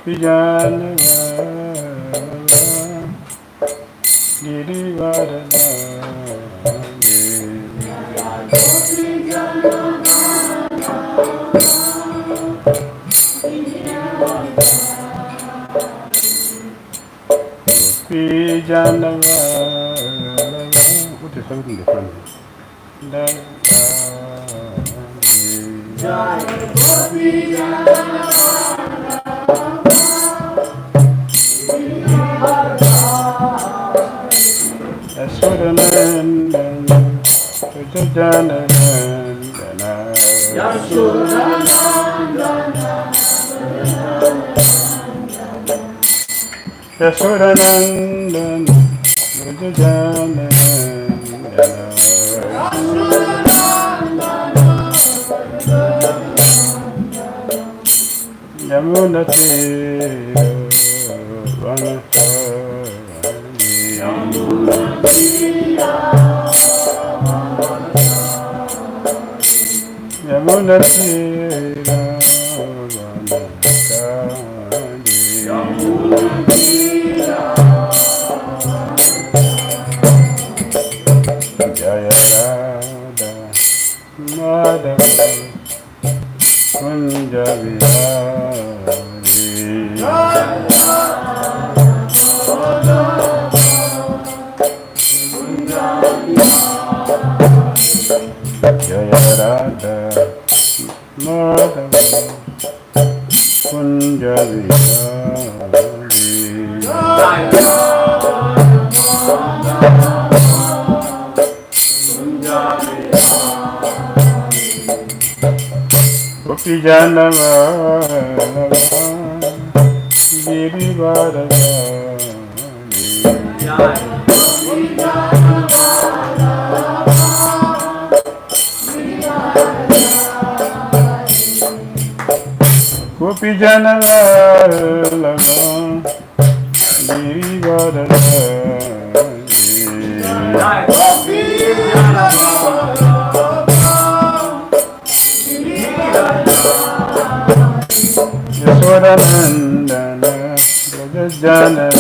Gopijana Girivardhana Gopijana. What is something different? Yashodanandana Yamuna Tira Yamuna Tira Jaya Radha Madhava Kunja Vihari Jaya Radha Madhava Kunja Vihari Gopijana Girivardhana Gopijana Girivardhana Yashodanandana Brajajanandana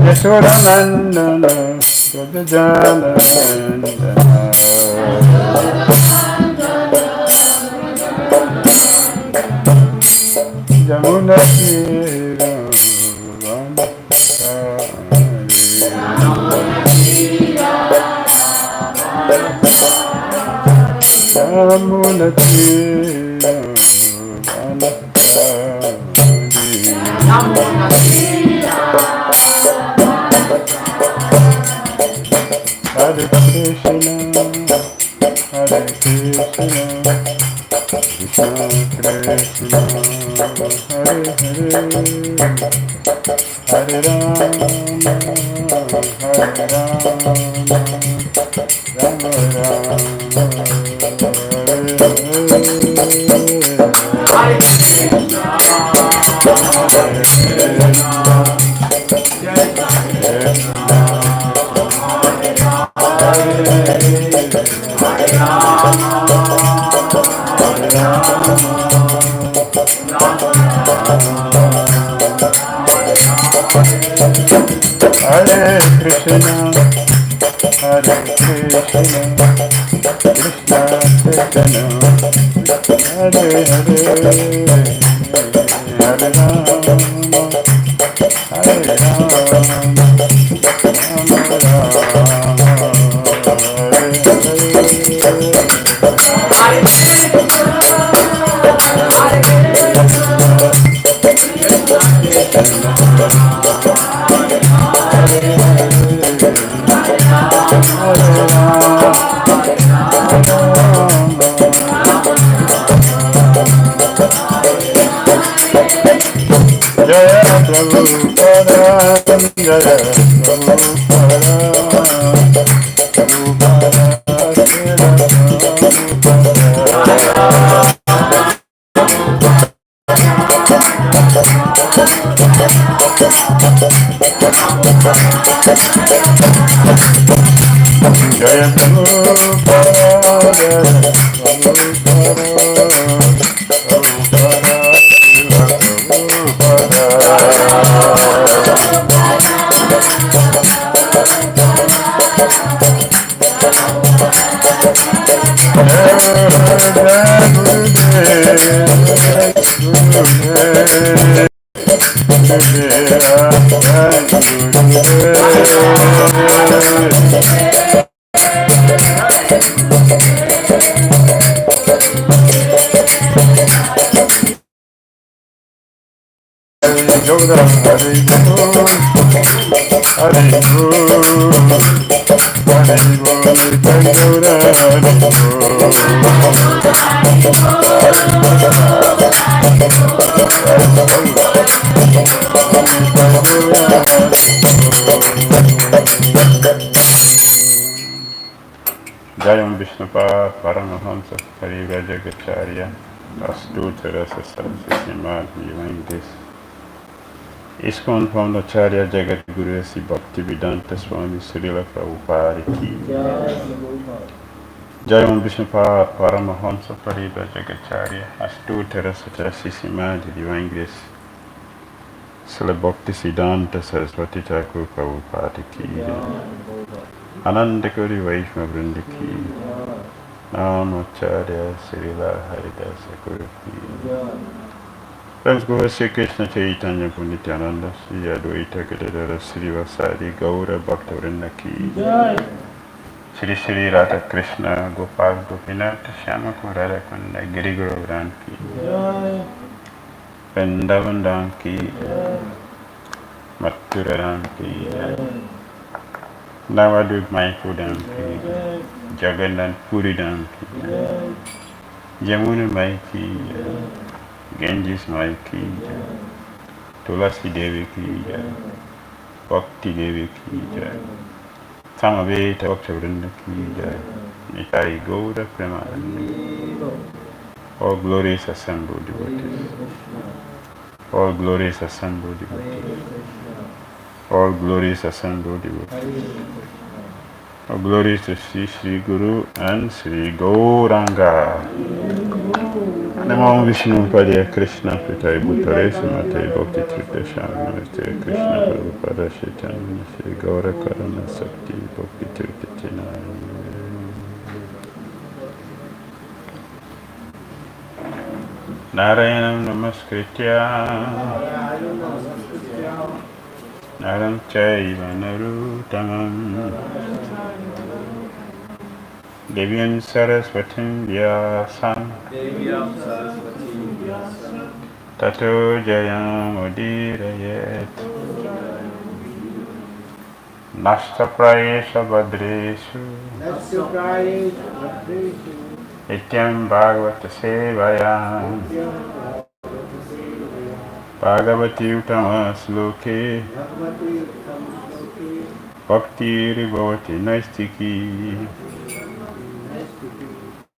Yashodanandana Brajajanandana Yamuna Tira Yamuna Tira Hare Krishna Hare Krishna Krishna Krishna Hare Hare Hare Rama Hare Rama Rama Rama Hare Krishna, Hare Krishna, Krishna Chaitanya, Hare Hare, Hare Rama, Hare Rama, Rama Jaya Prabhupada, Jaya Prabhupada, Prabhupada, Srila Prabhupada. Jaya Prabhupada, Jayam Vishnupad Paramahamsa Parivajagacharya Astutara Sasasima Divine Grace ISKCON Founder Acharya Jagat Guru Sri Bhakti Vedanta Swami Srila Prabhupada Ki Jayam Vishnupad Paramahamsa Parivajagacharya Astutara Sasasima Divine Grace Srila Bhakti Siddhanta Saraswati Thakur Prabhupada Ki Ananda Kori Vaishma Vrinda Ki Namacharya Srila Haridasa Guru Ki Friends, go Sri Krishna Chaitanya Punityananda Sri Advaita Gadadara Sri Vasari Gaura Bhakta Vrinda Ki Sri Sri Radha Krishna Gopal Gopinath Shyama Radha Kunda Giri Govardhan Ki Vrindavan Dham Ki Mathura Dham Ki Navadvip Mayapur Dham Ki Jagannath Puri Dham Ki Yamuna Mai Ki Ganges Mai Ki Tulasi Devi Ki Bhakti Devi Ki Samaveta Bhakta Vrinda Ki Nitai Gaura Premananda. All glories assembled devotees. All glories assembled devotees. All glories assembled devotees. All glories to Sri Sri Guru and Sri Gauranga. Namo Vishnu Padaya Krishna Pritai Bhutare Sumate Bhakti Trita Shami Namaste Krishna Prabhupada Chaitanya Sri Gaura Karana Sakti Bhakti Trita Chinaya. Narayanam Namaskritya Naram Chaiva Naruttamam Devyam Saraswatim Vyasam Tato Jayam Udirayet Nashta Prayesha Badreshu Nityam Bhagavata Sevayam Bhagavati Uttama Sloke Bhakti Rivoti Naistiki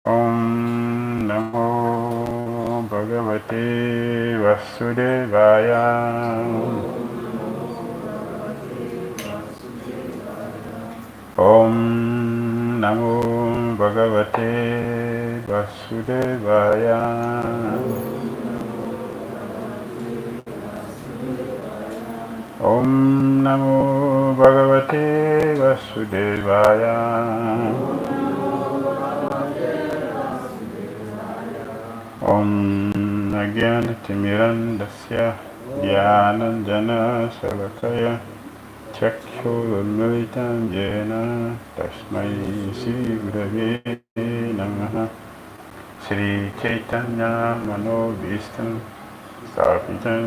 Om Namo Bhagavate Vasudevaya Om Namo Bhagavate Vasudevaya Om Namo Bhagavate Vasudevaya Om Nagyanatimirandasya Dhyananjana Salakaya Chakshurunmilitam Jena Tasmai Shri Gurave Namaha Shri Chaitanya Manobhistam Stapitam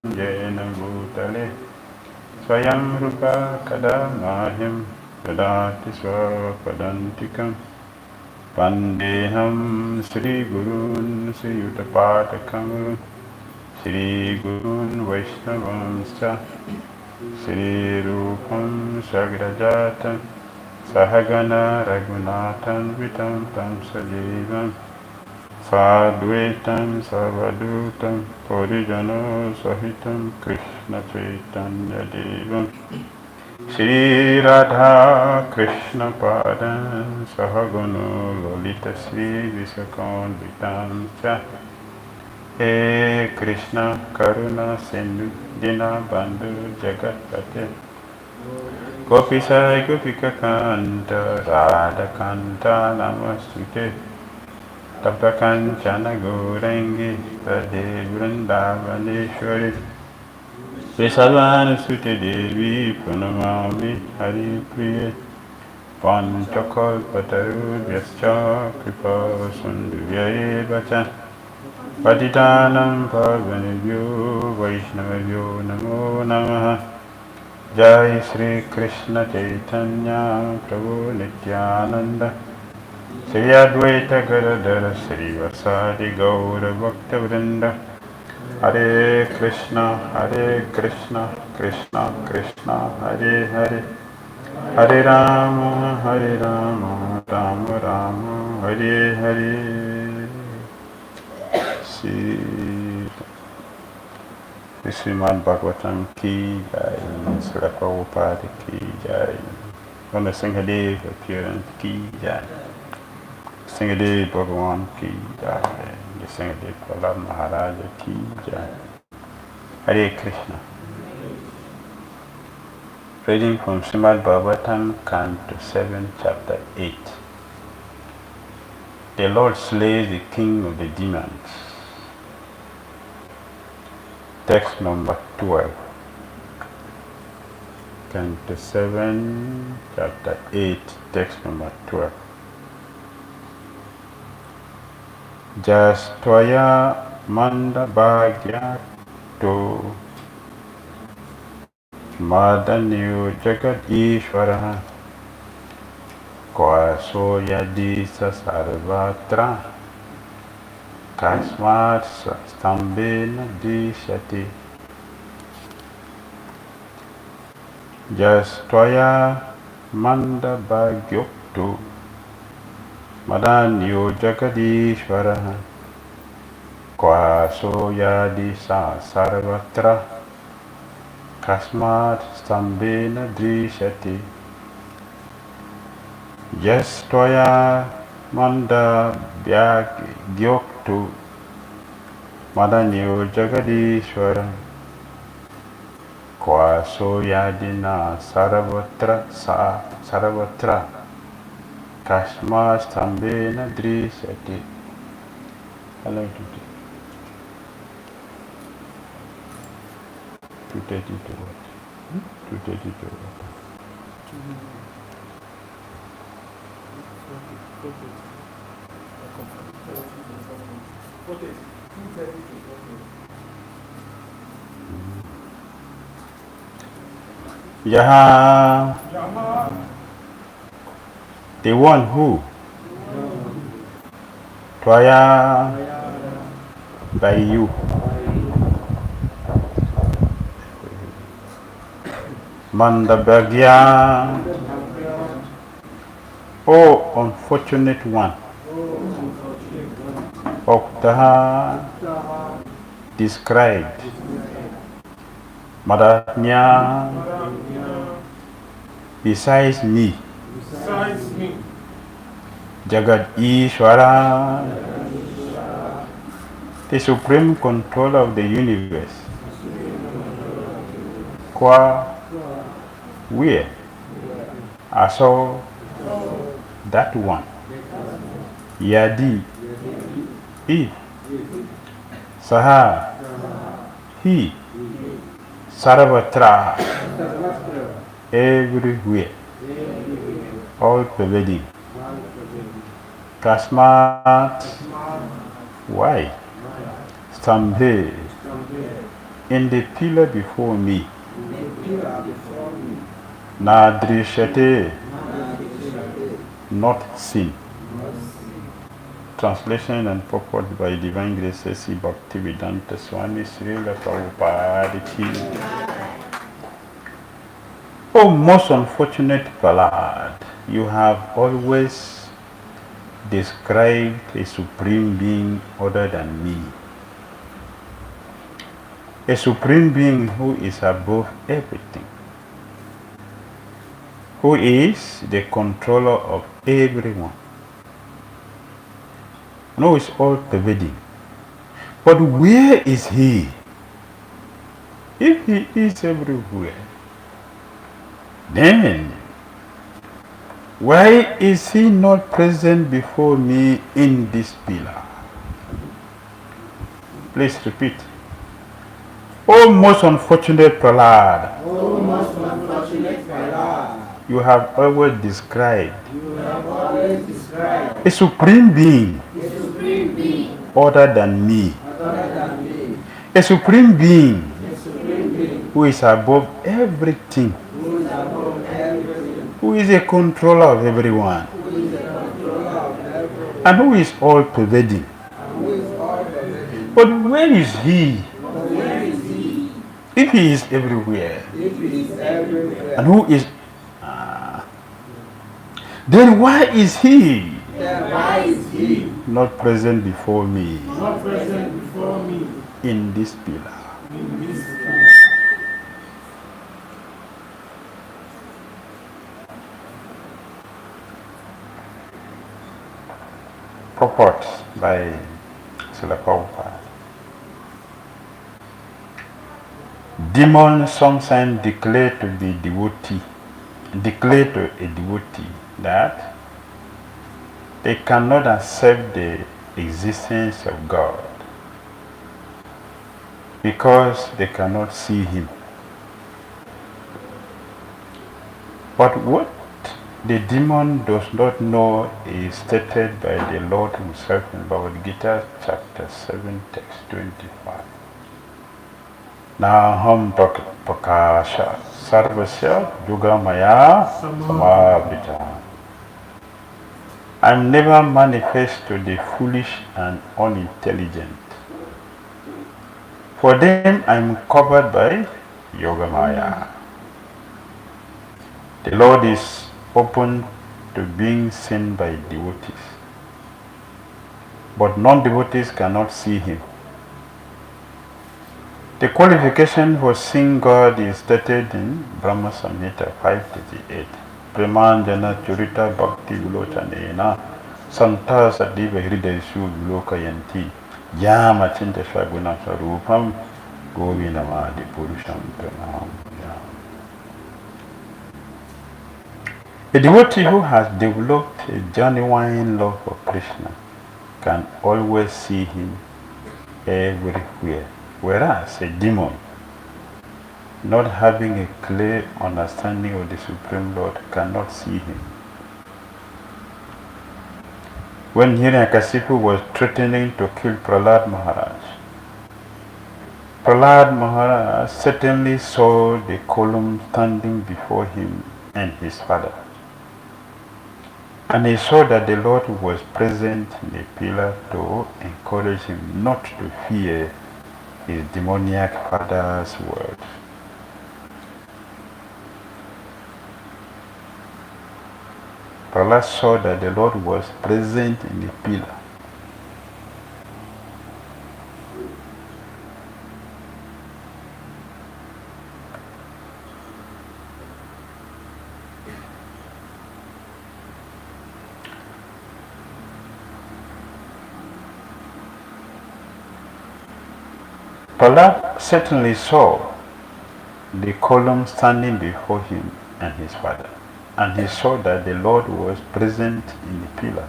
Jena Bhutale Swayam Rupa Kadamahyam Dadati Swapadantikam Vandeham Sri Gurun Sri Yuttapatakam Sri Gurun Vaishnavamscha Sri Rupam Sagrajatam Sahagana Raghunathan Vitam Tam Sajivam Sadvaitam Savadutam Parijano Sahitam Krishna Chaitanya Devam Shri Radha Krishna Padan Sahagunu Lolita Sri Visakon Vitamcha He Krishna Karuna Sindhu Dina Bandhu Jagatpate Gopisai Gopika Kanta Radha Kanta Namastute Tapakanchana Gaurangi Tade Vrindavaneshwari Vrisabhanusute Devi Pranamami Hari Priya Panchakalpatarubhyascha Kripa Sundhuvyeva Cha Patitanam Pavanebhyo Vaishnavabhyo Namo Namaha Jai Sri Krishna Chaitanya Prabhu Nityananda Sri Advaita Gadadhara Sri Vasadi Gaura Bhakta Vrinda Hare Krishna, Krishna Krishna, Hare Hare, Hare Rama, Rama Rama, Hare Hare. Srimad Bhagavatam ki jai, Srila Prabhupada ki jai, Lord Nrsimhadeva appearance ki jai, Nrsimhadev Bhagavan ki jai, Nrsimhadev Prahlad Maharaja ki jai. Hare Krishna. Reading from Srimad Bhagavatam, Canto 7, Chapter 8. The Lord slays the king of the demons. Text number 12. Canto 7, Chapter 8, text number 12. Jastvaya manda bhagya to Madanyo Jagat Ishvara Kwaso Yadisa Sarvatra Kasmat Stambena Dishati Jastvaya Manda Bhagyoktu Madanyo Jagadishvara Kwaso Yadisa Sarvatra Kasmat Stambena Drishati Jastvaya Manda Bhagyoktu Madanyo Jagadishvara Kwaso Yadina Sarvatra Kasmat Stambena Drishati. Hello, to take it to what? To take it to what? Yaha, the one who, Twaya, by you. Mandabhagya, O unfortunate one, Oktaha described, Madhatnya besides me, Jagat Ishvara, the supreme controller of the universe, Kwa, where, Aso, that one, Yadi, if, Saha, he, Sarvatra, everywhere, all pervading. Kasmat, why? Stambhe, in the pillar before me. Nadrishate, not seen. Translation and purport by Divine Grace A.C. Bhakti Swami Srila Prabhupada Ki. Oh, most unfortunate Prahlad, you have always described a supreme being other than me. A supreme being who is above everything. who is the controller of everyone, and who is all pervading. But where is he? If he is everywhere, then why is he not present before me in this pillar? Please repeat. Oh, most unfortunate Prahlad. Oh, most unfortunate Prahlad. You have always described A a supreme being supreme being other than me. other than me. A supreme being A supreme being who is above everything, who is above everything. who is a controller of everyone, Who is the controller of everything. and who is all pervading. And who is all pervading. But where is he? But where is he? If he is everywhere, If he is everywhere. and who is then why is he Then why is he not present before me not present before me in this pillar? in this time? Purport by Srila Prabhupada. Demons sometimes declare to a devotee that they cannot accept the existence of God because they cannot see Him. But what the demon does not know is stated by the Lord Himself in Bhagavad Gita, chapter 7, text 25. Naham prakasha sarvasya yugamaya samavita. I am never manifest to the foolish and unintelligent. For them I am covered by Yogamaya. The Lord is open to being seen by devotees, but non-devotees cannot see Him. The qualification for seeing God is stated in Brahma Samhita 538. Premanjana Churita Bhakti Vilochanena Santa Sadiva Hridayasu Vilokayanti Yama Chinta Shaguna Sarupam Govinamadi Purusham Pranam. A devotee who has developed a genuine love for Krishna can always see Him everywhere, whereas a demon, not having a clear understanding of the Supreme Lord, cannot see Him. When Hiranyakasipu was threatening to kill Prahlad Maharaj certainly saw the column standing before him and his father. And he saw that the Lord was present in the pillar to encourage him not to fear his demoniac father's words. Prahlad saw that the Lord was present in the pillar. Prahlad certainly saw the column standing before him and his father, and he saw that the Lord was present in the pillar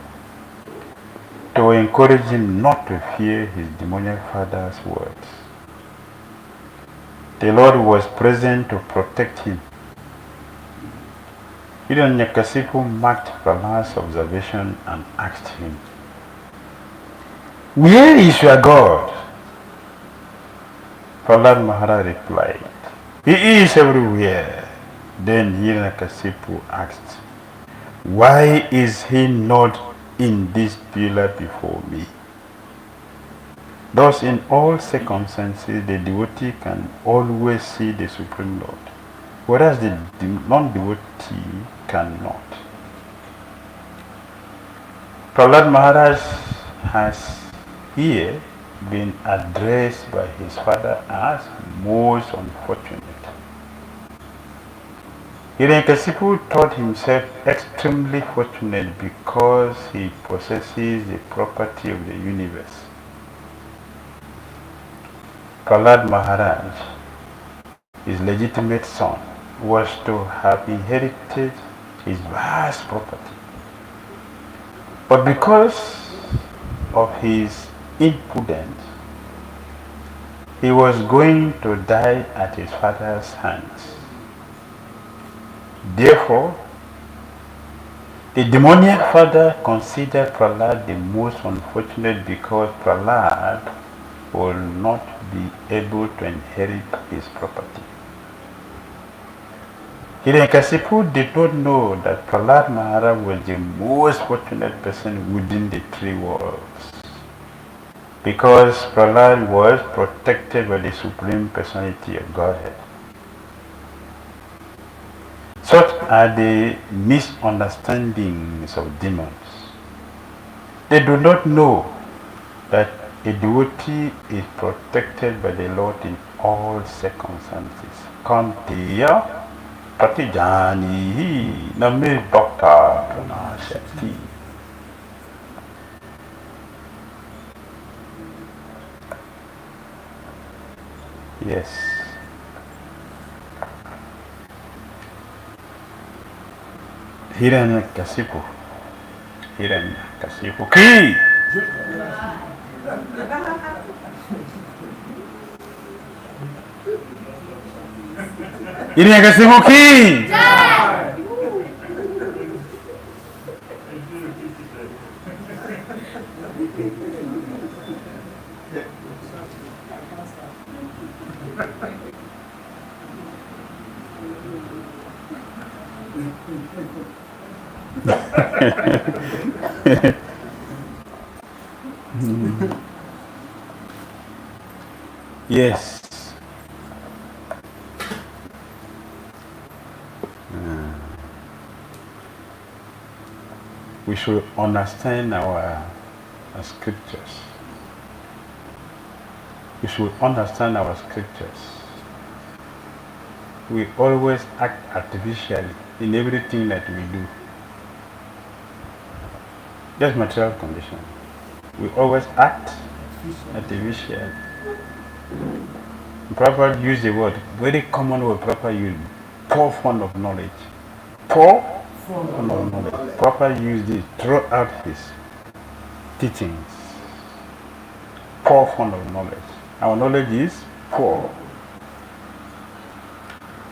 to encourage him not to fear his demoniac father's words. The Lord was present to protect him. Hiranyakasipu marked Prahlad's observation and asked him, "Where is your God?" Prahlad Maharaj replied, "He is everywhere." Then Hiranyakasipu asked, "Why is he not in this pillar before me?" Thus, in all circumstances, the devotee can always see the Supreme Lord, whereas the non-devotee cannot. Prahlad Maharaj has here been addressed by his father as most unfortunate. Hiranyakasipu thought himself extremely fortunate because he possesses the property of the universe. Prahlad Maharaj, his legitimate son, was to have inherited his vast property. But because of his impudence, he was going to die at his father's hands. Therefore, the demoniac father considered Prahlad the most unfortunate because Prahlad will not be able to inherit his property. Hiranyakasipu did not know that Prahlad Maharaj was the most fortunate person within the three worlds, because Prahlad was protected by the Supreme Personality of Godhead. Such are the misunderstandings of demons. They do not know that a devotee is protected by the Lord in all circumstances. Kantiya Pratijani Name Bhakta Pranashati. Yes. Hiranyakasipu. Hiranyakasipu ki. Hiranyakasipu ki. Yes. We should understand our scriptures. We should understand our scriptures. We always act artificially in everything that we do. That's material condition. We always act artificially. Prabhupada used the word, very common word Prabhupada used, poor fund of knowledge. Poor fund of knowledge. Prabhupada used it throughout his teachings. Poor fund of knowledge. Our knowledge is poor.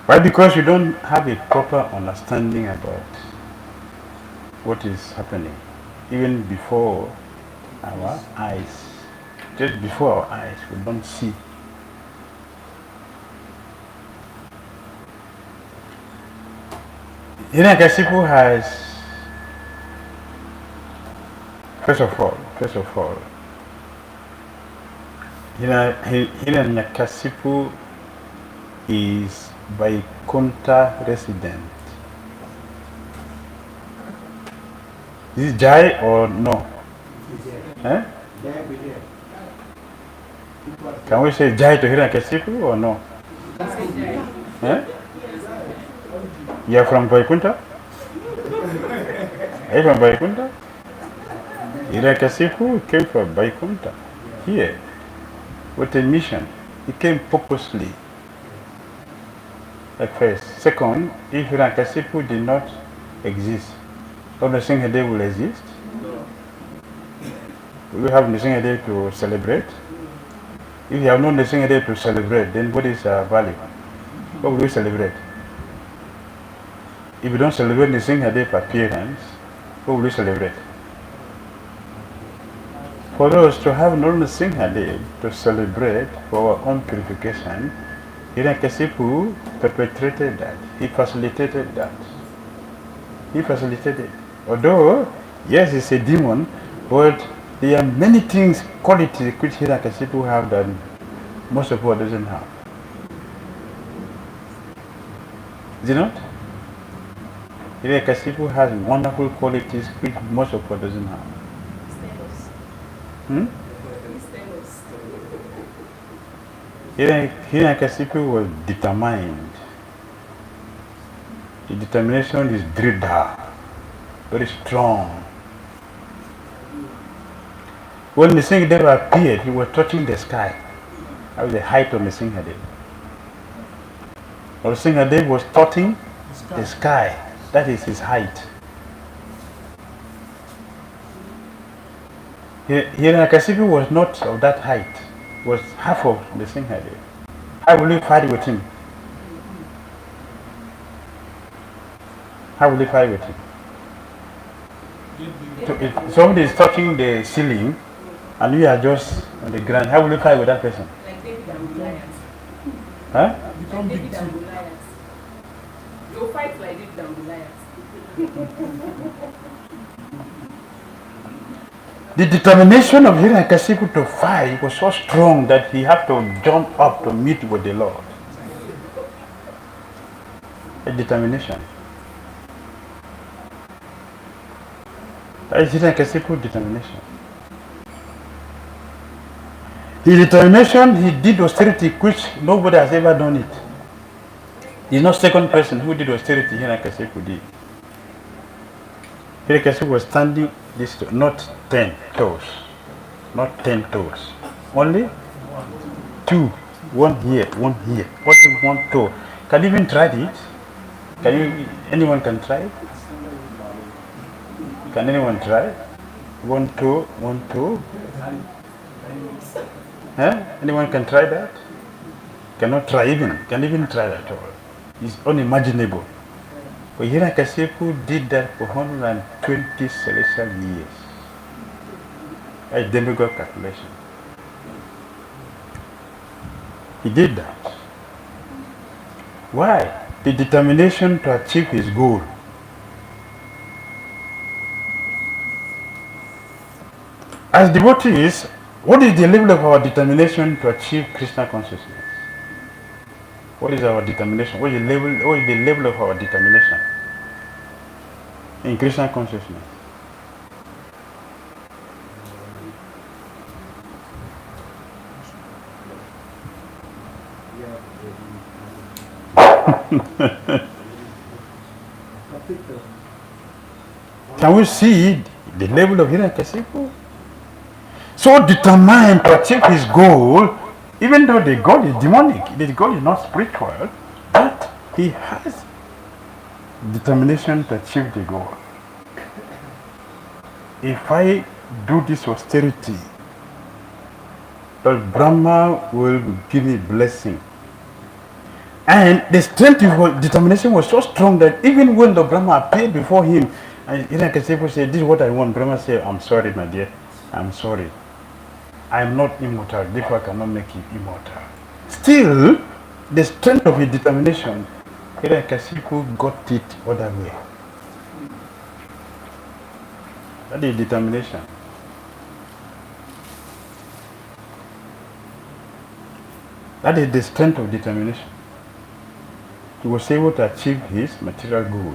Why? Because you don't have a proper understanding about what is happening, even before our eyes. Just before our eyes, we don't see. Hiranyakasipu has, first of all, Hiranyakasipu is Vaikuntha resident. Is it Jai or no? Eh? Can we say Jai to Hiranyakasipu or no? Eh? You are from Vaikuntha? Are you from Vaikuntha? Hiranyakasipu came from Vaikuntha here with a mission. He came purposely. At first. Second, if Hiranyakasipu did not exist, Lord Nrsimhadeva will exist? Will we have Nrsimhadeva to celebrate? If you have no Nrsimhadeva to celebrate, then what is our value? What will we celebrate? If we don't celebrate Nrsimhadeva appearance, what will we celebrate? For us to have Lord Nrsimhadeva to celebrate for our own purification, Hiranyakasipu perpetrated that. He facilitated that. He facilitated. Although, yes, it's a demon, but there are many things, qualities which Hiranyakasipu have that most of us doesn't have. Is it not? Hiranyakasipu has wonderful qualities which most of us doesn't have. Hiranyakasipu was determined The determination is Dhira, very strong. When Nrsimhadeva appeared, he was touching the sky. That was the height of Nrsimhadeva. Nrsimhadeva was touching the sky. That is his height. Hiranyakasipu was not of that height. Was half of Nrsimhadeva. How will you fight with him? How will you fight with him? If somebody is touching the ceiling and you are just on the ground, how will you fight with that person? Like David and Goliath. Huh? Like David and Goliath. You'll fight like David and Goliath. The determination of Hiranyakasipu to fight was so strong that he had to jump up to meet with the Lord. A determination. That is Hiranyakasipu's determination. His determination, he did austerity which nobody has ever done it. He's not second person who did austerity Hiranyakasipu did. Hiranyakasipu was standing this, not 10 toes. Not 10 toes. Only 2. One here, one here. What is one toe? Can you even try it? Anyone can try it? Can anyone try? One toe, one toe. Huh? Anyone can try that? Cannot try even. Can even try that at all. It's unimaginable. But Hiranyakasipu did that for 120 celestial years. A demigod calculation. He did that. Why? The determination to achieve his goal. As devotees, what is the level of our determination to achieve Krishna consciousness? What is our determination? What is the level of our determination in Krishna consciousness? Can we see the level of Hiranyakasipu? So determined to achieve his goal, even though the goal is demonic, the goal is not spiritual, but he has determination to achieve the goal. If I do this austerity, Lord Brahma will give me blessing. And the strength of determination was so strong that even when the Brahma appeared before him, and Hiranyakasipu said, "This is what I want," Brahma said, "I'm sorry, my dear, I'm sorry. I am not immortal, therefore I cannot make you immortal." Still, the strength of his determination, Hiranyakasipu got it other way. That is determination. That is the strength of determination. He was able to achieve his material goal.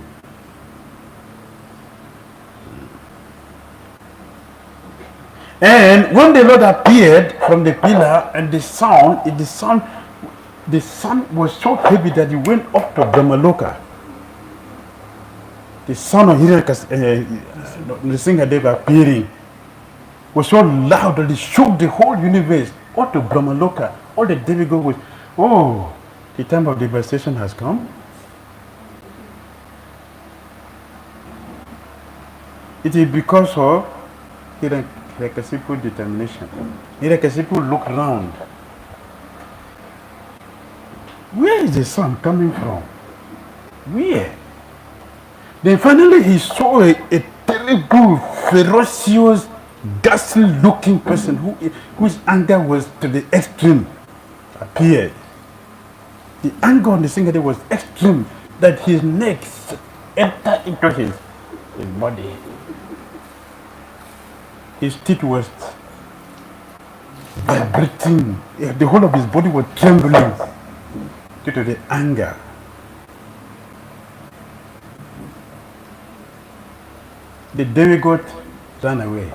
And when the Lord appeared from the pillar and the sun was so heavy that he went up to Brahmaloka. The son of Nrsimhadeva appearing was so loud that it shook the whole universe up to Brahmaloka. All the demigods was, "Oh, the time of devastation has come." It is because of Hiranyakasipu's determination. Hiranyakasipu looked round. Where is the sun coming from? Where? Then finally he saw a terrible, ferocious, ghastly looking person whose anger was to the extreme appeared. The anger on the Nrsimhadeva was extreme, that his neck entered into his body. His teeth was vibrating. The whole of his body was trembling due to the anger. The demigod ran away.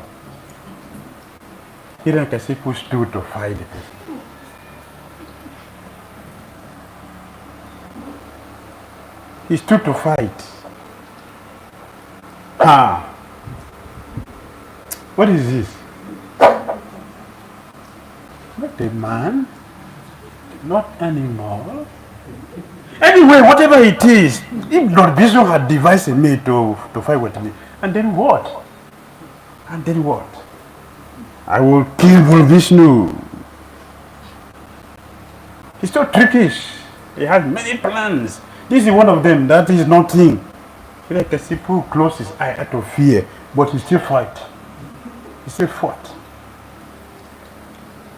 Hiranyakasipu stood to fight the person. He stood to fight. Ah, what is this? Not a man, not animal. Anyway, whatever it is, if Lord Vishnu had devised a me to fight with me, and then what? And then what? I will kill Lord Vishnu. He's so trickish. He has many plans. This is one of them. That is nothing. Hiranyakasipu closed his eye out of fear, but he still fight. He still fought.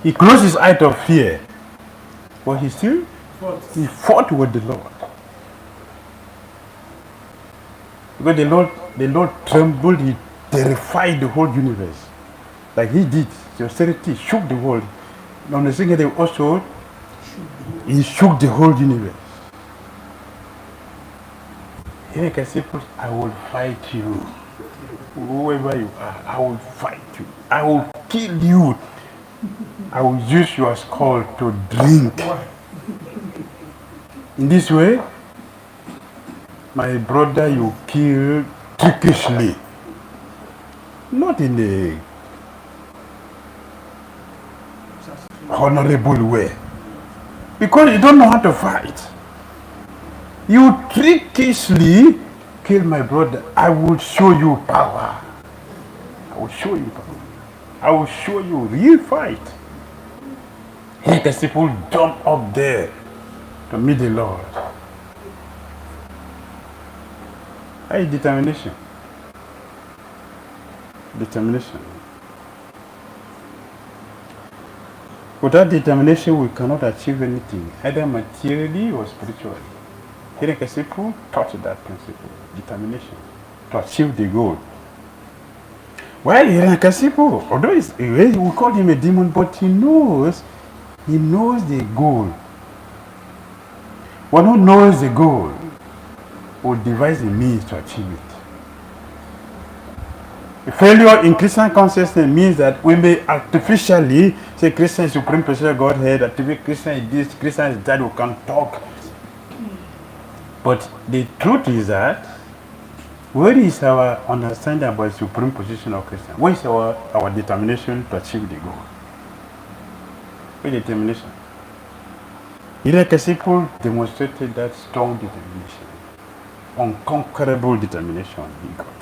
He closed his eye out of fear, but he still he fought with the Lord. Because the Lord trembled, he terrified the whole universe. Like he did. The austerity shook the world. On the second day also, he shook the whole universe. Hiranyakasipu, I will fight you. Whoever you are, I will fight you. I will kill you. I will use your skull to drink. In this way, my brother you kill trickishly. Not in a honorable way. Because you don't know how to fight. You trickishly kill my brother. I will show you power. I will show you power. I will show you real fight. Hiranyakasipu jump up there to meet the Lord. That is determination. Determination. Without determination, we cannot achieve anything, either materially or spiritually. Hiranyakasipu taught that principle, determination, to achieve the goal. Why Hiranyakasipu? Although we call him a demon, but he knows the goal. One who knows the goal will devise a means to achieve it. A failure in Christian consciousness means that we may artificially say Christian is supreme personal Godhead, artificially Christian is this, Christian is that, we can talk. But the truth is that, where is our understanding about the supreme position of Christian? Where is our determination to achieve the goal? Where is determination? Hiranyakasipu demonstrated that strong determination, unconquerable determination. He got it.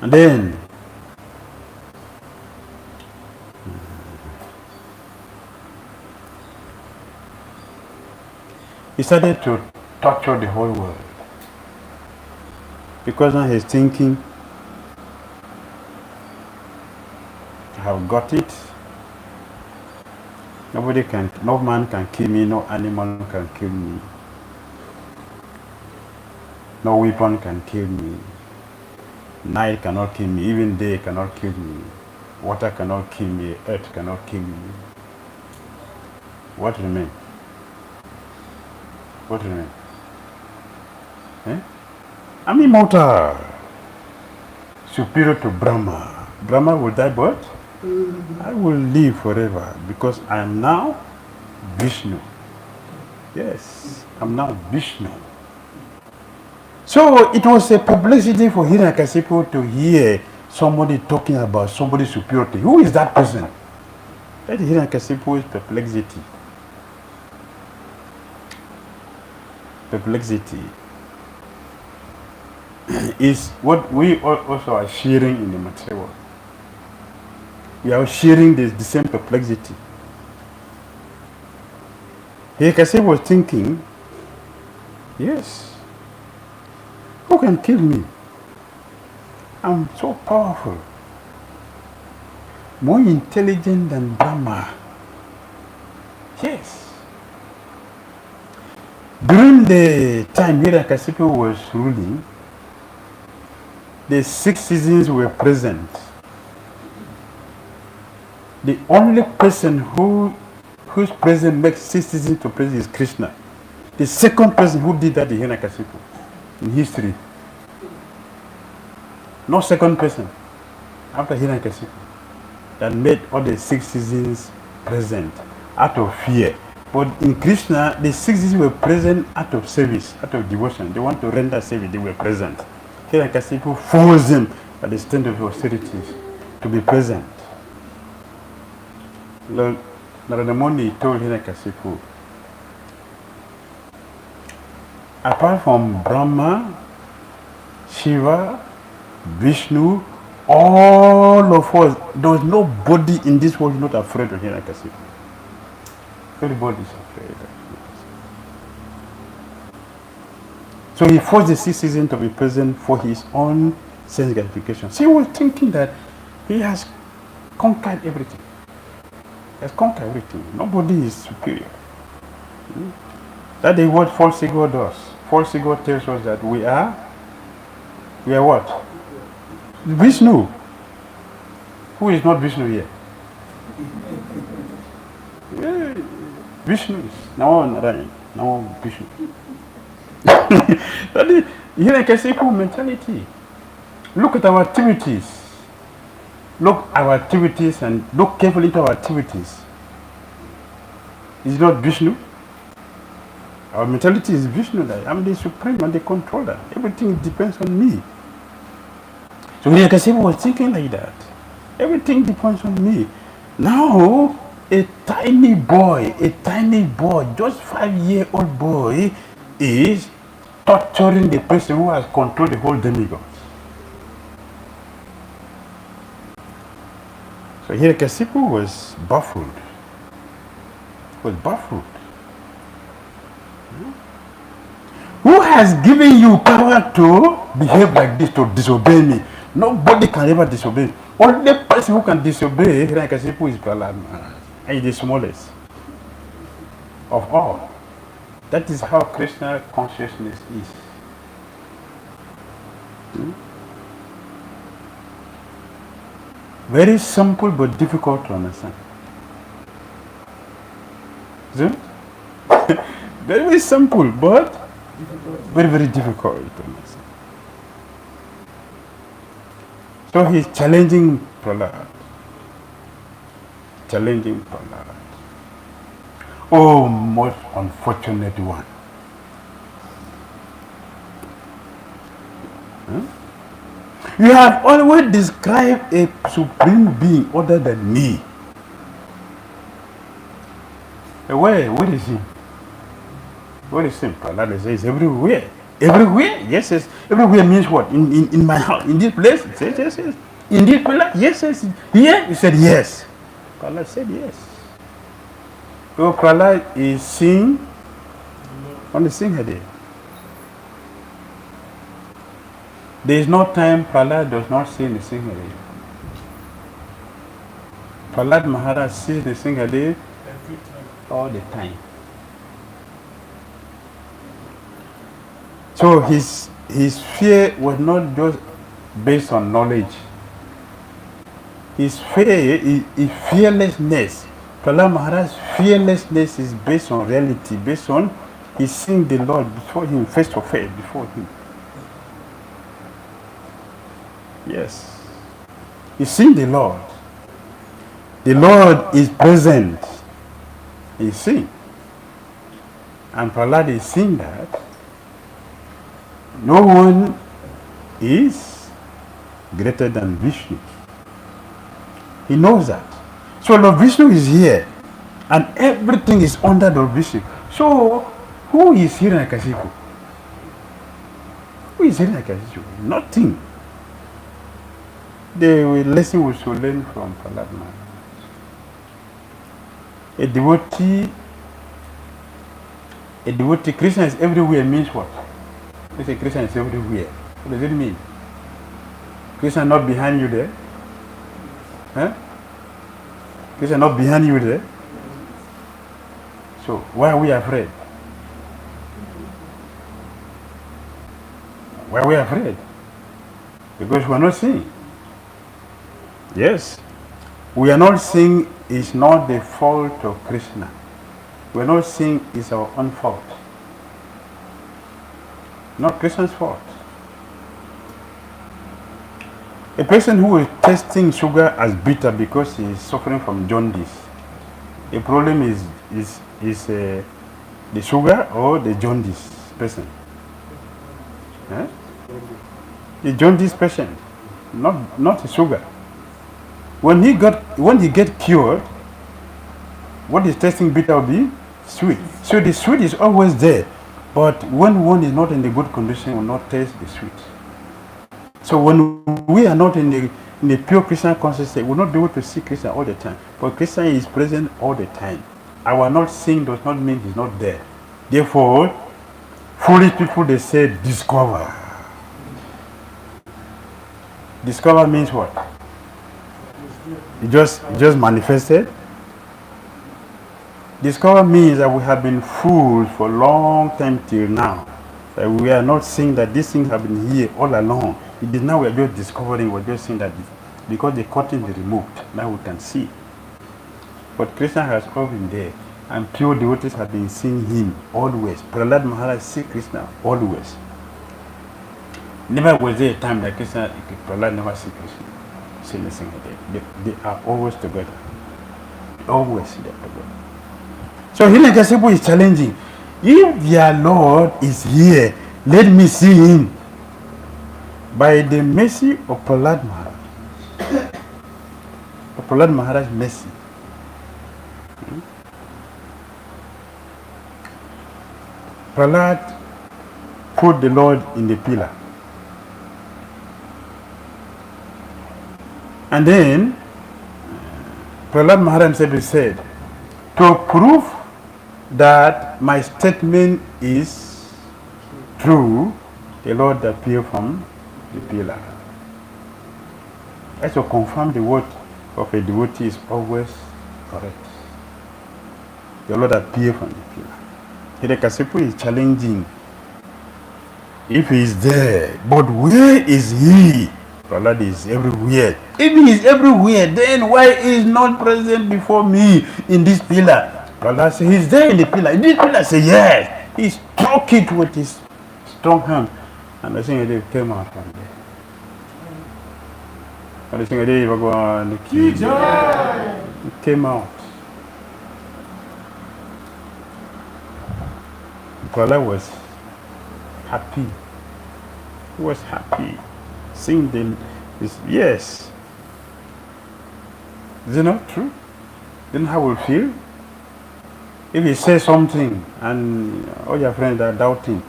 And then, he started to torture the whole world. Because now he's thinking, I have got it. No man can kill me, no animal can kill me. No weapon can kill me. Night cannot kill me, even day cannot kill me. Water cannot kill me, earth cannot kill me. What remains? What remains? Eh? I'm immortal. Superior to Brahma. Brahma will die, but I will live forever because I am now Vishnu. Yes, I'm now Vishnu. So it was a publicity for Hiranyakasipu to hear somebody talking about somebody's superiority. Who is that person? That is Hiranyakasipu's perplexity. Perplexity is what we also are sharing in the material world. We are sharing the same perplexity. Hiranyakasipu was thinking, yes, who can kill me? I'm so powerful, more intelligent than Brahma. Yes. During the time Hiranyakasipu was ruling, the 6 seasons were present. The only person whose presence makes 6 seasons to present is Krishna. The second person who did that is Hiranyakasipu in history. No second person after Hiranyakasipu that made all the 6 seasons present out of fear. But in Krishna, the 6 days were present out of service, out of devotion. They want to render service, they were present. Hiranyakasipu forced them at the stand of austerities to be present. Lord Nrsimhadeva told Hiranyakasipu, apart from Brahma, Shiva, Vishnu, all of us, there is nobody in this world not afraid of Hiranyakasipu. Everybody is afraid of Hiranyakasipu. So he forced the 6 seasons to be present for his own sense gratification. So he was thinking that he has conquered everything. He has conquered everything. Nobody is superior. That is what false ego does. False ego tells us that we are what? Vishnu. Who is not Vishnu here? Yeah. Vishnu is now Vishnu. That is Hiranyakasipu mentality. Look at our activities. Look at our activities and look carefully into our activities. Is it not Vishnu? Our mentality is Vishnu. I'm the supreme, I'm the controller. Everything depends on me. So Hiranyakasipu was thinking like that. Everything depends on me. Now, a tiny boy, just 5-year-old boy, is torturing the person who has controlled the whole demigod. So Hiranyakasipu was baffled. Who has given you power to behave like this, to disobey me? Nobody can ever disobey. Only person who can disobey Hiranyakasipu is Prahlad Maharaj. And the smallest of all. That is how Krishna consciousness is. Very simple but difficult to understand. Isn't it? Very simple but very difficult to understand. So he's challenging Prahlad. Oh, most unfortunate one. You have always described a supreme being other than me. Where is he? Where is him? Prahlad says everywhere. Everywhere? Yes. Everywhere means what? In my house, in this place? Yes. In this place? Yes. Here? He said yes. Prahlad said yes. So Prahlad is seeing on the Nrsimhadeva. There is no time Prahlad does not see Nrsimhadeva. Prahlad Maharaj sees Nrsimhadeva all the time. So his fear was not just based on knowledge. His fear is fearlessness. Prahlad Maharaj's fearlessness is based on reality, based on he's seeing the Lord before him, face to face before him. Yes. He's seeing the Lord. The Lord is present. He's seeing. And Prahlad is seeing that no one is greater than Vishnu. He knows that. So Lord Vishnu is here and everything is under Lord Vishnu. So who is Hiranyakasipu? Who is Hiranyakasipu? Nothing. The lesson we should learn from Prahlad Maharaj. A devotee, Krishna is everywhere means what? They say Krishna is everywhere. What does it mean? Krishna not behind you there? Huh? Krishna not behind you there? So why are we afraid? Why are we afraid? Because we are not seeing. Yes. We are not seeing is not the fault of Krishna. We are not seeing is our own fault. Not Krishna's fault. A person who is tasting sugar as bitter because he is suffering from jaundice, The problem is the sugar or the jaundice person. Eh? The jaundice patient, not the sugar. When he get cured, what is tasting bitter will be sweet. So the sweet is always there, but when one is not in the good condition, will not taste the sweet. So when we are not in the pure Christian consciousness, we will not be able to see Christian all the time. But Christian is present all the time. Our not seeing does not mean he's not there. Therefore, foolish people, they say discover. Discover means what? It just manifested. Discover means that we have been fooled for a long time till now. That we are not seeing that these things have been here all along. It is now we are just discovering, we're just seeing that because the curtain is removed, now we can see. But Krishna has always been there, and pure devotees have been seeing him always. Prahlad Maharaj see Krishna always. Never was there a time that Prahlad never see Krishna. See Nrsimhadeva. They are always together. Always together. So Hiranyakasipu is challenging. If their Lord is here, let me see him. By the mercy of Prahlad Maharaj. Of Prahlad Maharaj's mercy. Prahlad put the Lord in the pillar. And then Prahlad Maharaj himself said, to prove that my statement is true, the Lord appeared from the pillar. As to confirm the word of a devotee is always correct. The Lord appeared from the pillar. Hiranyakasipu is challenging. If he is there, but where is he? Prahlad is everywhere. If he is everywhere, then why is not present before me in this pillar? Prahlad says he's there in the pillar. This pillar says yes. He struck it with his strong hand. And Nrsimhadeva came out from there. And Nrsimhadeva came out. Prahlad was happy. He was happy. Seeing them is yes. Is it not true? Then how will feel? If he says something and all your friends are doubting,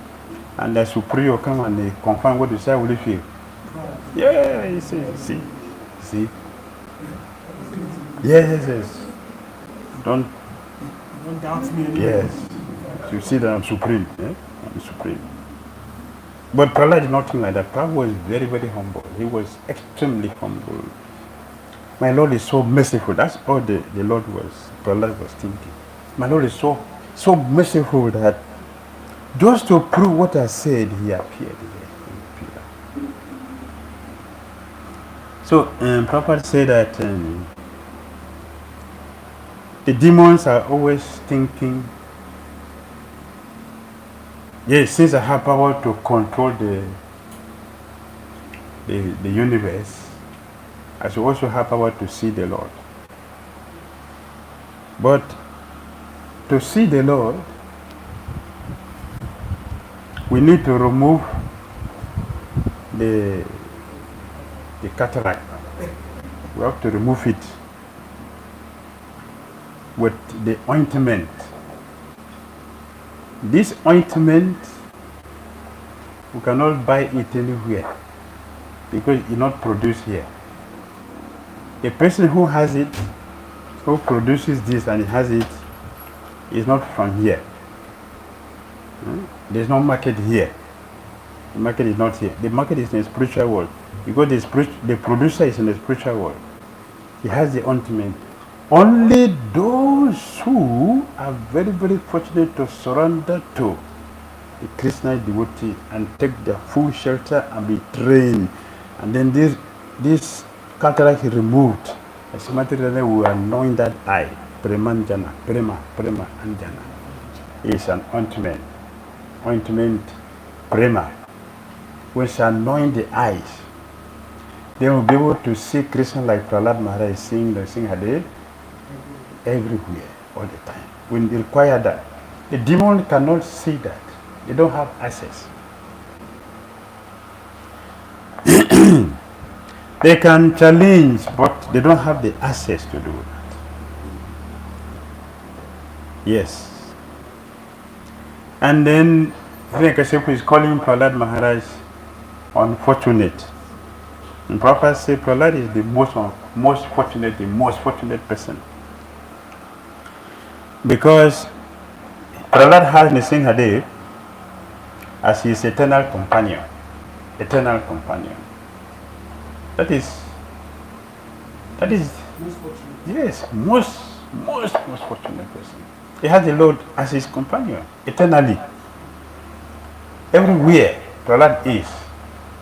and the superior come and they confirm what you say, how will you feel? Yeah, you see. Yes. Don't doubt me. Yes. You see that I'm supreme. I'm supreme. But Prahlad did not think like that. Prahlad was very, very humble. He was extremely humble. My Lord is so merciful. That's all the Lord Prahlad was thinking. My Lord is so merciful that just to prove what I said, he appeared there in the pillar. So Prabhupada said that the demons are always thinking, yes, since I have power to control the universe, I should also have power to see the Lord. But to see the Lord, we need to remove the cataract. We have to remove it with the ointment. This ointment, we cannot buy it anywhere because it's not produced here. A person who has it, who produces this and has it, is not from here. There's no market here. The market is not here. The market is in the spiritual world because the producer is in the spiritual world. He has the ointment. Only those who are very, very fortunate to surrender to the Krishna devotee and take their full shelter and be trained. And then this cataract is removed. As a matter of fact, we are knowing that eye, Premanjana, Prema Anjana, is an ointment. Ointment, Prema. We shall anoint the eyes. They will be able to see Krishna like Prahlad Maharaj is seeing the Nrsimhadeva everywhere. all the time. We require that. The demon cannot see that. They don't have access. They can challenge, but they don't have the access to do that. Yes. And then Hiranyakasipu is calling Prahlad Maharaj unfortunate. And Prabhupada says Prahlad is the most fortunate person. Because Prahlad has Nrsimhadeva as his eternal companion. Eternal companion. That is yes, most fortunate person. He has the Lord as his companion eternally. Everywhere Prahlad is,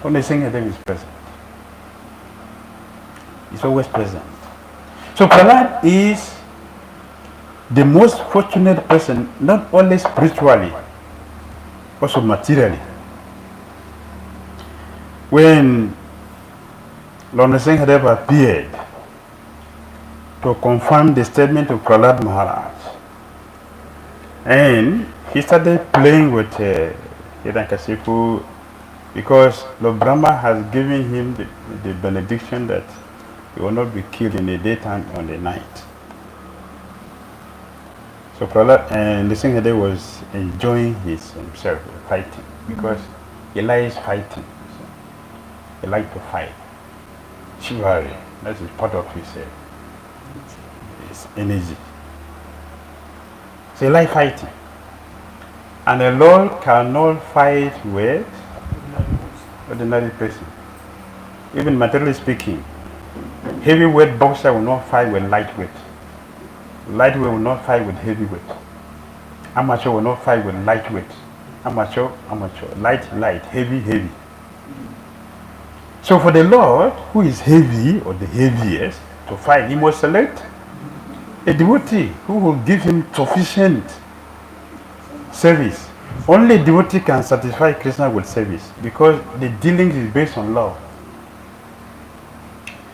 when Nrsimhadeva is present. He's always present. So Prahlad is the most fortunate person, not only spiritually, also materially. When Lord Nrsimhadeva appeared to confirm the statement of Prahlad Maharaj, and he started playing with Hiranyakasipu because Lord Brahma has given him the benediction that he will not be killed in the daytime or the night. So Prahlad and Nrsimhadeva was enjoying himself fighting because he likes fighting. So he likes to fight. Chivalry, that is part of his energy. So he likes fighting. And the Lord cannot fight with ordinary person. Even materially speaking, heavyweight boxer will not fight with lightweight. Lightweight will not fight with heavyweight. Amateur will not fight with lightweight. Amateur. Light, heavy. So for the Lord, who is heavy or the heaviest, to fight, he must select a devotee who will give him sufficient service. Only a devotee can satisfy Krishna with service because the dealing is based on love.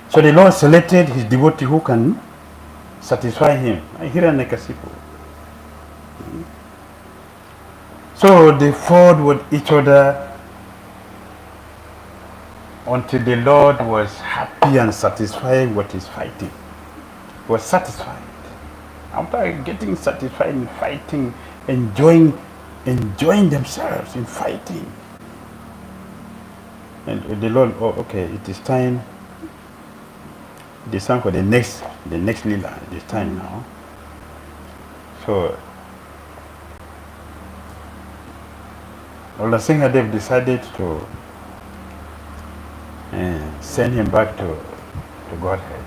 So the Lord selected his devotee who can satisfy him. Hiranyakasipu. So they fought with each other until the Lord was happy and satisfied with his fighting. He was satisfied. After getting satisfied in fighting, enjoying themselves in fighting. And the Lord, oh, okay, it is time. It is time for the next lila. It is time now. So Lord Nrsimhadeva decided to send him back to Godhead.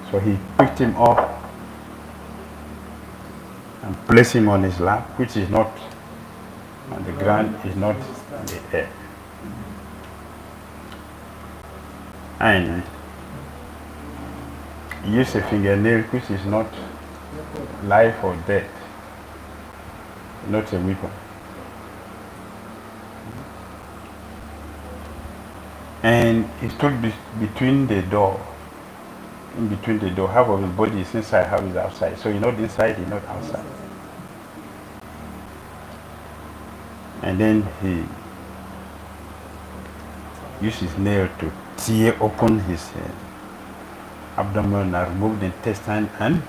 So he picked him up and placed him on his lap, which is not on the ground, is not in the air. And he used a fingernail, which is not life or death, not a weapon. And he stood between the door. In between the door, half of his body is inside, half is outside. So you're not inside, you're not outside. And then he used his nail to tear open his abdomen and remove the intestine. And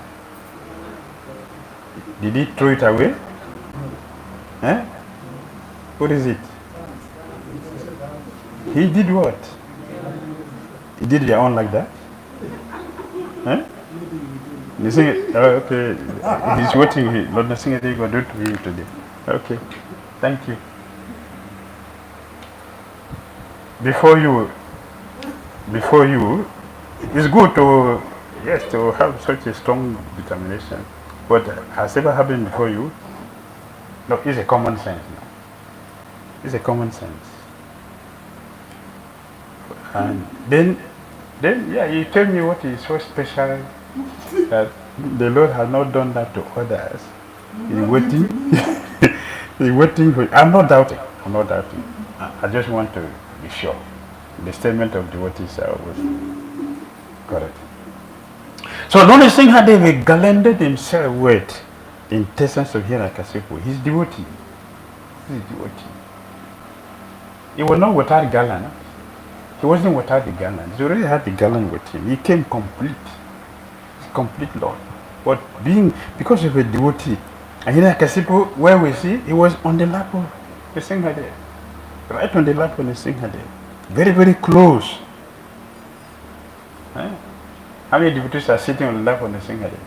did he throw it away? Eh? What is it? He did what? He did their own like that? Huh? You sing, okay, he's waiting. Lord Nrsimhadeva is going to do to him today. Okay, thank you. Before you, it's good to have such a strong determination. But has ever happened before you? No, it's a common sense now. It's a common sense. And then you tell me what is so special that the Lord has not done that to others. He's waiting. He's waiting for. I'm not doubting. I just want to be sure. The statement of devotees are always correct. So Lord Nrsimhadeva garlanded himself with the intestines of Hiranyakasipu, his devotee. His devotee. He was not without garland. He wasn't without the garland. He already had the garland with him. He came complete. Complete Lord. But because of a devotee, and Hiranyakasipu, where we see, he was on the lap of Nrsimhadeva. Right on the lap of Nrsimhadeva. Very, very close. How many devotees are sitting on the lap of Nrsimhadeva?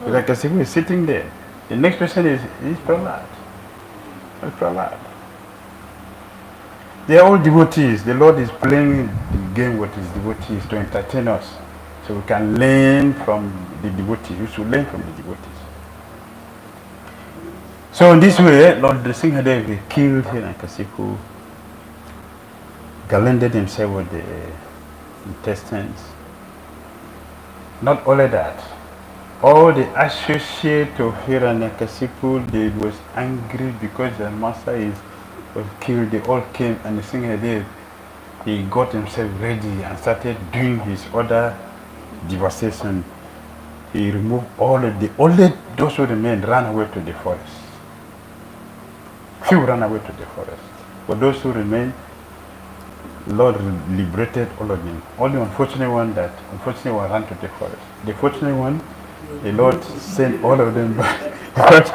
Hiranyakasipu is sitting there. The next person is Prahlad. Prahlad. They are all devotees. The Lord is playing the game with his devotees to entertain us. So we can learn from the devotees. We should learn from the devotees. So in this way, Lord Nrsimhadeva killed Hiranyakasipu, garlanded himself with the intestines. Not only that, all the associates of Hiranyakasipu, they was angry because their master was killed. They all came, and Nrsimhadeva, he got himself ready and started doing his other devastation. He removed only those who remained ran away to the forest. Few ran away to the forest. But those who remained, Lord liberated all of them. Only unfortunate one ran to the forest. The fortunate one, the Lord sent all of them back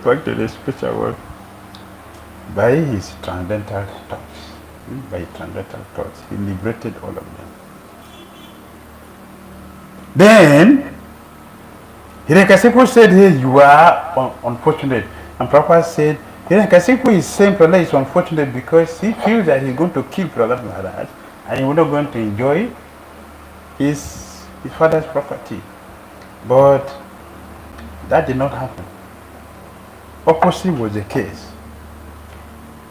to the spiritual world by his transcendental thoughts. By his transcendental thoughts, he liberated all of them. Then Hiranyakasipu said, "Hey, you are unfortunate." And Prabhupada said, Hiranyakasipu is saying Prahlad is unfortunate because he feels that he's going to kill Prahlad Maharaj and he's not going to enjoy his father's property. But that did not happen. Opposite was the case.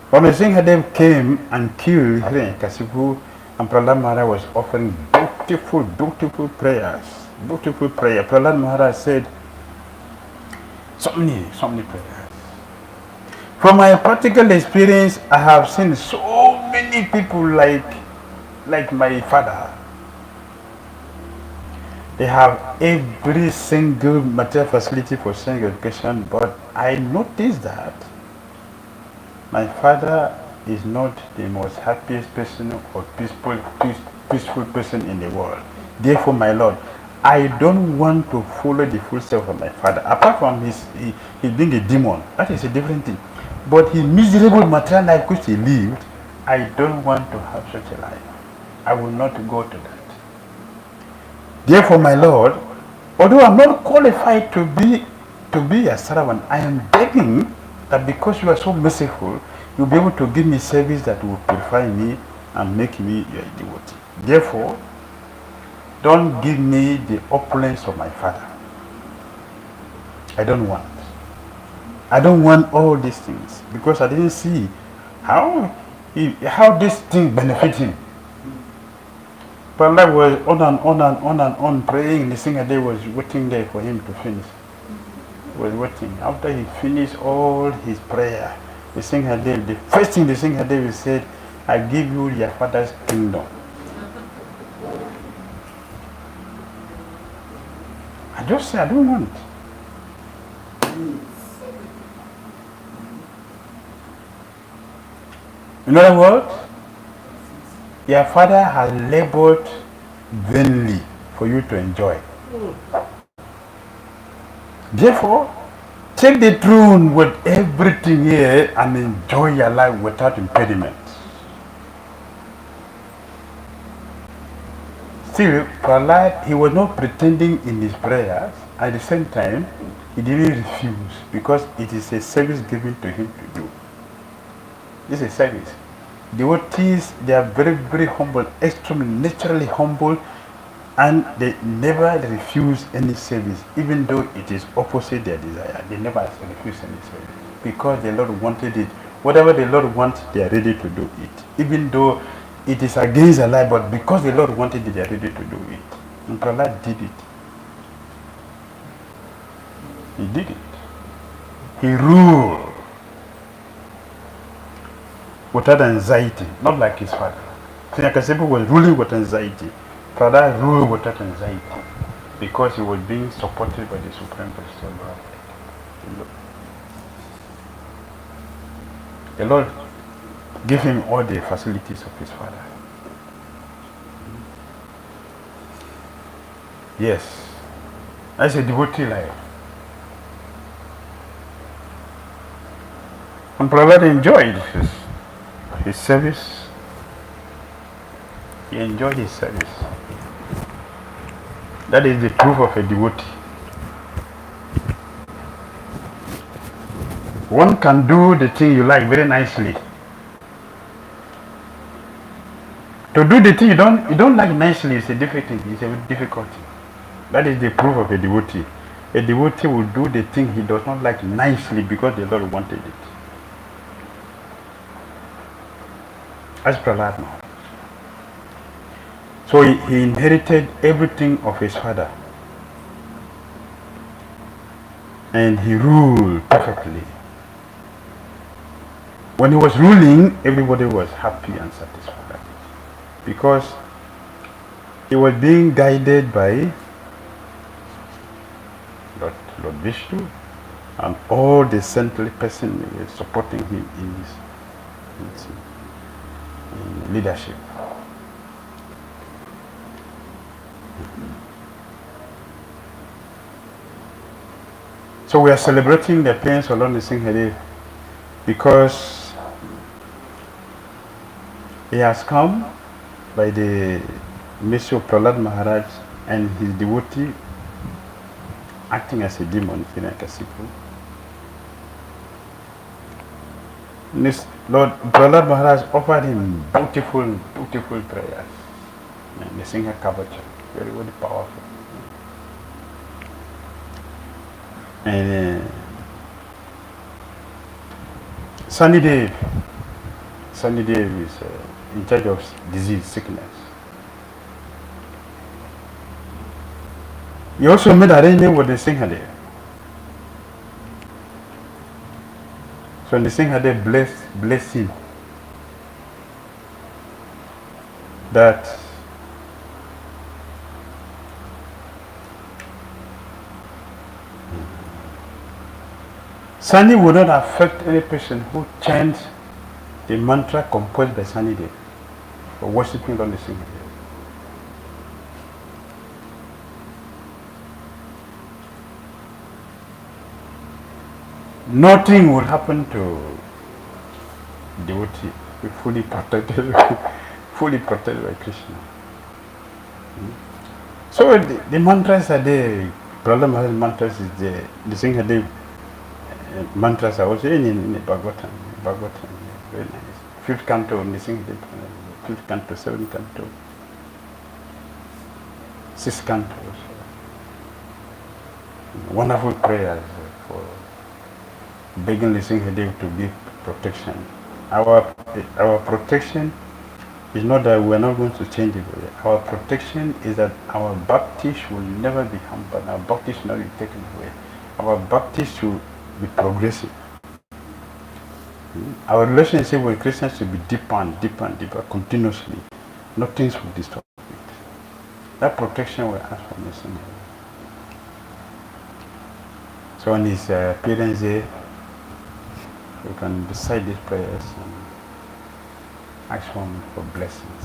When Nrsimhadeva came and killed Hiranyakasipu, and Prahlad Maharaj was offering beautiful prayers. Beautiful prayer. Prahlad Maharaj said, so many prayers. From my practical experience, I have seen so many people like my father. They have every single material facility for self education, but I noticed that my father is not the most happiest person or peaceful person in the world. Therefore, my Lord, I don't want to follow the footsteps of my father. Apart from his being a demon, that is a different thing. But his miserable material life which he lived, I don't want to have such a life. I will not go to that. Therefore, my Lord, although I'm not qualified to be a servant, I am begging that because you are so merciful, you'll be able to give me service that will purify me and make me your devotee. Therefore, don't give me the opulence of my father. I don't want all these things because I didn't see how this thing benefit him. Prahlad was on praying. Nrsimhadeva was waiting there for him to finish. He was waiting. After he finished all his prayer, Nrsimhadeva, the first thing Nrsimhadeva said, I give you your father's kingdom. I just said, I don't want. In other words, your father has labored vainly for you to enjoy. Therefore, take the throne with everything here and enjoy your life without impediment. Still, Prahlad, he was not pretending in his prayers. At the same time, he didn't refuse because it is a service given to him to do. This is a service. Devotees, they are very, very humble, extremely naturally humble, and they never refuse any service, even though it is opposite their desire. They never refuse any service because the Lord wanted it. Whatever the Lord wants, they are ready to do it, even though it is against their life, but because the Lord wanted it, they are ready to do it. And Prahlad did it. He did it. He ruled without anxiety, not like his father. Hiranyakasipu was ruling with anxiety. Prahlad ruled without anxiety. because he was being supported by the Supreme Personality. The Lord gave him all the facilities of his father. Yes, that's a devotee life. And Prahlad enjoyed his service. He enjoyed his service. That is the proof of a devotee. One can do the thing you like very nicely. To do the thing you don't like nicely is a difficult thing. It's a difficult thing. That is the proof of a devotee. A devotee will do the thing he does not like nicely because the Lord wanted it. As Prahlad now. So he inherited everything of his father. And he ruled perfectly. When he was ruling, everybody was happy and satisfied. Because he was being guided by Lord Vishnu and all the saintly persons supporting him in his leadership. So we are celebrating the appearance of Lord Nrsimhadeva because he has come by the mercy of Prahlad Maharaj and his devotee acting as a demon, Hiranyakasipu. Lord Prahlad Maharaj offered him beautiful prayers. And the singer Kavacha, very, very powerful. And Sunny Dev is in charge of disease, sickness. He also made arrangement with Nrsimhadeva. So Nrsimhadeva blessed him that Sunny would not affect any person who chants the mantra composed by Sunny Dev or worshipping Lord Nrsimhadeva. Nothing will happen to devotee. Be fully protected by Krishna. So the mantras are there. Problem has mantras is there. The Nrsimhadeva mantras are also in the Bhagavatam. Very nice. Fifth canto, Nrsimhadeva. Fifth canto, seventh canto, sixth canto. Wonderful prayers for begging Nrsimhadeva to give protection. Our protection is not that we are not going to change it. Our protection is that our bhakti will never be hampered. Our bhakti should not be taken away. Our bhakti should be progressive. Our relationship with Krishna should be deeper and deeper continuously. Nothing will disturb it. That protection will ask from Nrsimhadeva. So on his appearance there, you can recite these prayers and ask him for blessings.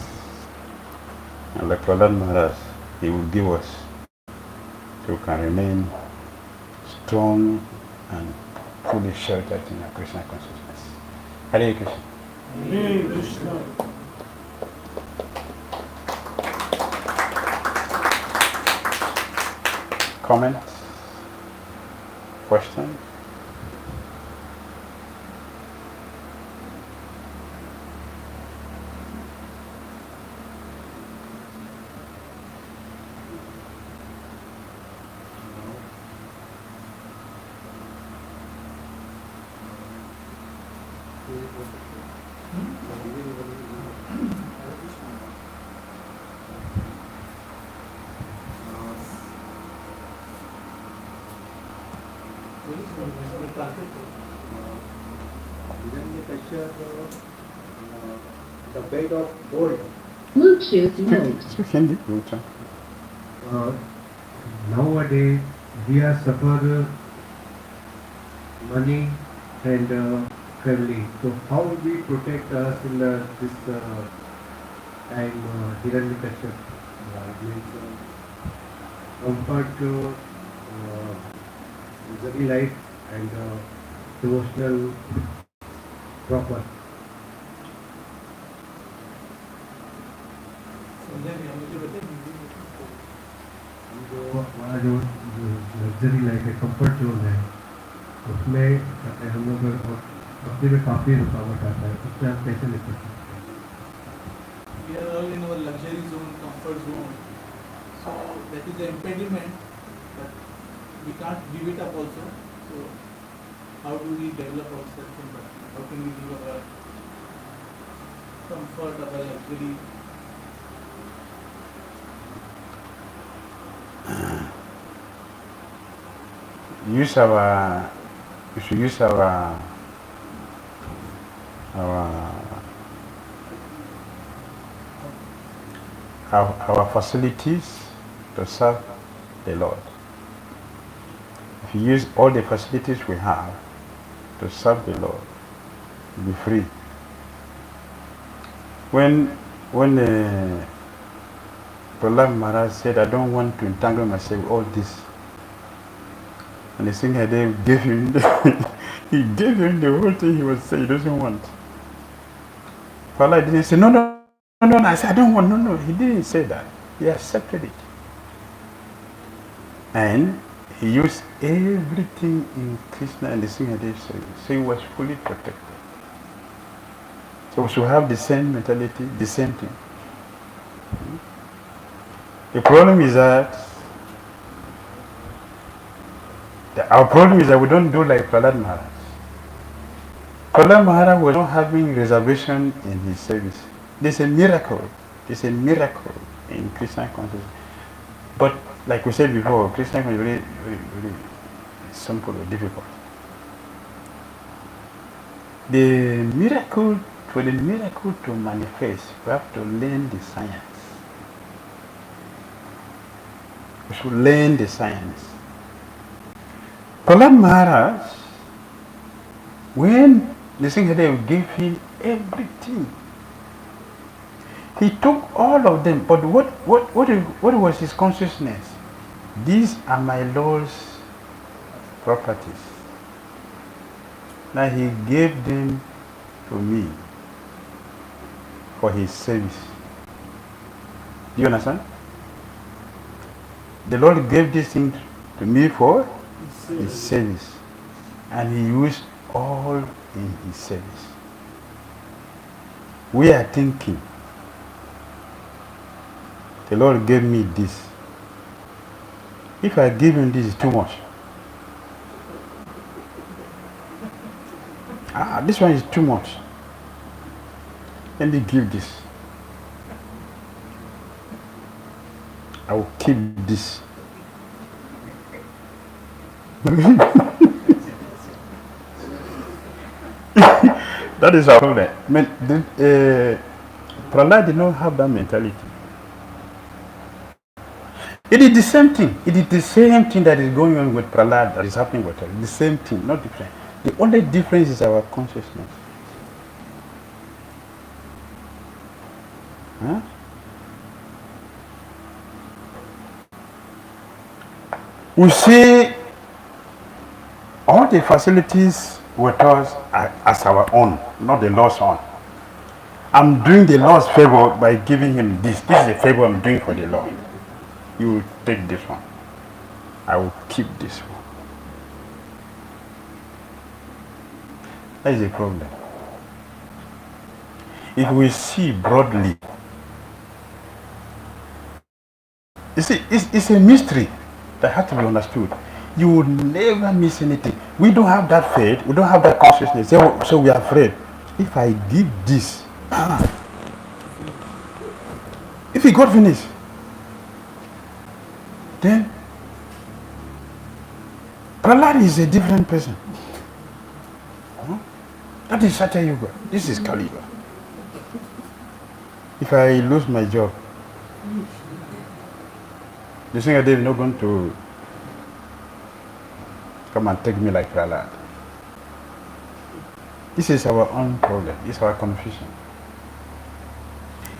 And like Prahlad Maharaj, he will give us so we can remain strong and fully sheltered in our Krishna consciousness. Hare Krishna. Hare Krishna. Comments? Questions? The bed of gold. Bluetooth mode. Hindi, Bluetooth. nowadays we are suffer money and family. So how we protect us in this time? Hiranyakasipu means comfort, luxury life, and devotional proper. जो हमारा जो luxury life है, comfort zone है, उसमें हम लोग अपने में काफ़ी रुकावट आता है, उससे आप कैसे निकल सकते हैं? We are all in our luxury zone, comfort zone. So that is the impediment, but we can't give it up also. So how do we develop ourselves in Bhakti? How can we give our comfort, our luxury? We should use our facilities to serve the Lord. If you use all the facilities we have to serve the Lord, you'll be free. When Prahlad Maharaj said, I don't want to entangle myself with all this, and the Nrsimhadeva gave him he gave him the whole thing he was saying he doesn't want. Prahlad didn't say, no. I said, I don't want, no. He didn't say that. He accepted it. And he used everything in Krishna and the Nrsimhadeva's service. So he was fully protected. So we should have the same mentality, the same thing. The problem is that our problem is that we don't do like Prahlad Maharaj. Prahlad Maharaj was not having reservation in his service. There's a miracle. There's a miracle in Krishna consciousness. But like we said before, Krishna is very, very, very simple or difficult. For the miracle to manifest, we have to learn the science. We should learn the science. Prahlad Maharaj, when Nrsimhadeva gave him everything, he took all of them, but what was his consciousness? These are my Lord's properties. Now he gave them to me for his service. Do you understand? The Lord gave this thing to me for his service, and he used all in his service. We are thinking, the Lord gave me this. If I give him this, it's too much. This one is too much. Let me give this. I will keep this. That is our problem. Prahlad did not have that mentality. It is the same thing. It is the same thing that is going on with Prahlad that is happening with us. The same thing, not different. The only difference is our consciousness. Huh? We see all the facilities with us as our own, not the Lord's own. I'm doing the Lord's favor by giving him this. This is a favor I'm doing for the Lord. You will take this one. I will keep this one. That is a problem. If we see broadly, you see, it's a mystery that has to be understood. You will never miss anything. We don't have that faith. We don't have that consciousness. So we are afraid. If I give this, if it got finished, then Prahlad is a different person. That is Satya Yuga. This is Kali Yuga. If I lose my job, Nrsimhadeva is not going to come and take me like Prahlad. This is our own problem. It's our confusion.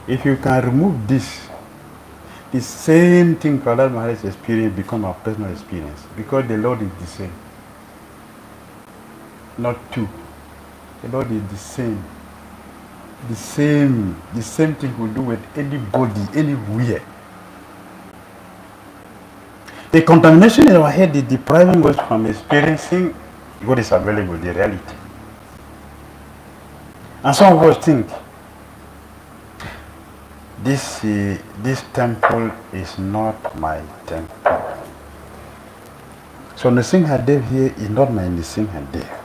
If you can remove this, the same thing Prahlad Maharaj experience become our personal experience, because the Lord is the same, not two. The Lord is the same. The same thing will do with anybody, anywhere. The contamination in our head is depriving us from experiencing what is available, the reality. And some of us think this temple is not my temple. So Nrsimhadeva here is not my Nrsimhadeva.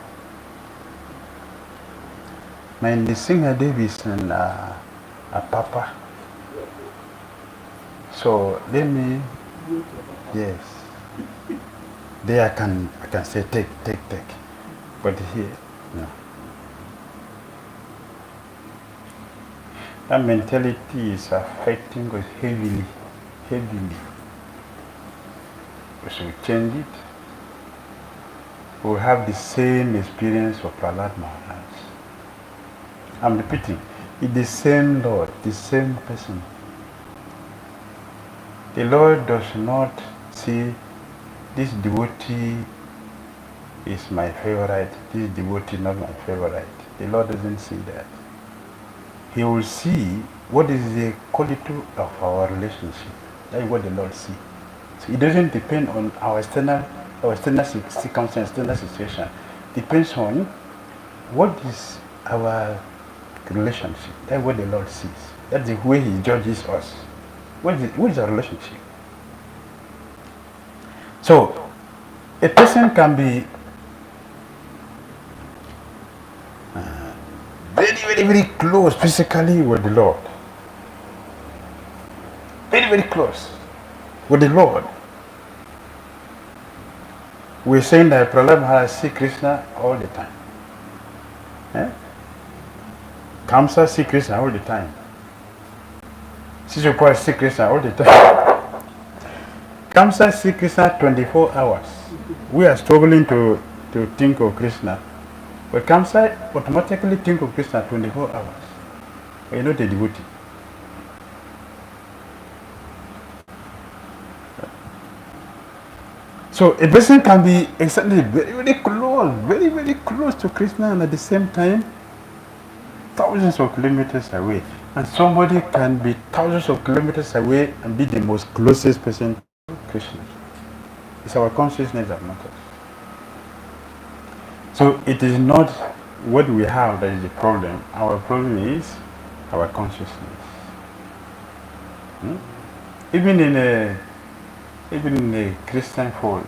My Nrsimhadeva is a papa. So let me, yes. There I can say take. But here, no. That mentality is affecting us heavily. We should change it. We'll have the same experience of Prahlad Maharaj. I'm repeating, it's the same Lord, the same person. The Lord does not see this devotee is my favorite, this devotee not my favorite. The Lord doesn't see that. He will see what is the quality of our relationship. That is what the Lord sees. So it doesn't depend on our external circumstance, external situation. It depends on what is our relationship. That's what the Lord sees. That's the way He judges us. What is our relationship? So, a person can be very close physically with the Lord. Very close with the Lord. We're saying that Prahlad Maharaj see Krishna all the time. Kamsa see Krishna all the time. Sisupur see Krishna all the time. Kamsa see Krishna 24 hours. We are struggling to think of Krishna. But Kamsa automatically think of Krishna 24 hours. But you're not a devotee. So a person can be exactly very close to Krishna, and at the same time thousands of kilometers away. And somebody can be thousands of kilometers away and be the most closest person to Krishna. It's our consciousness that matters. So it is not what we have that is the problem. Our problem is our consciousness. Even in a Christian fold,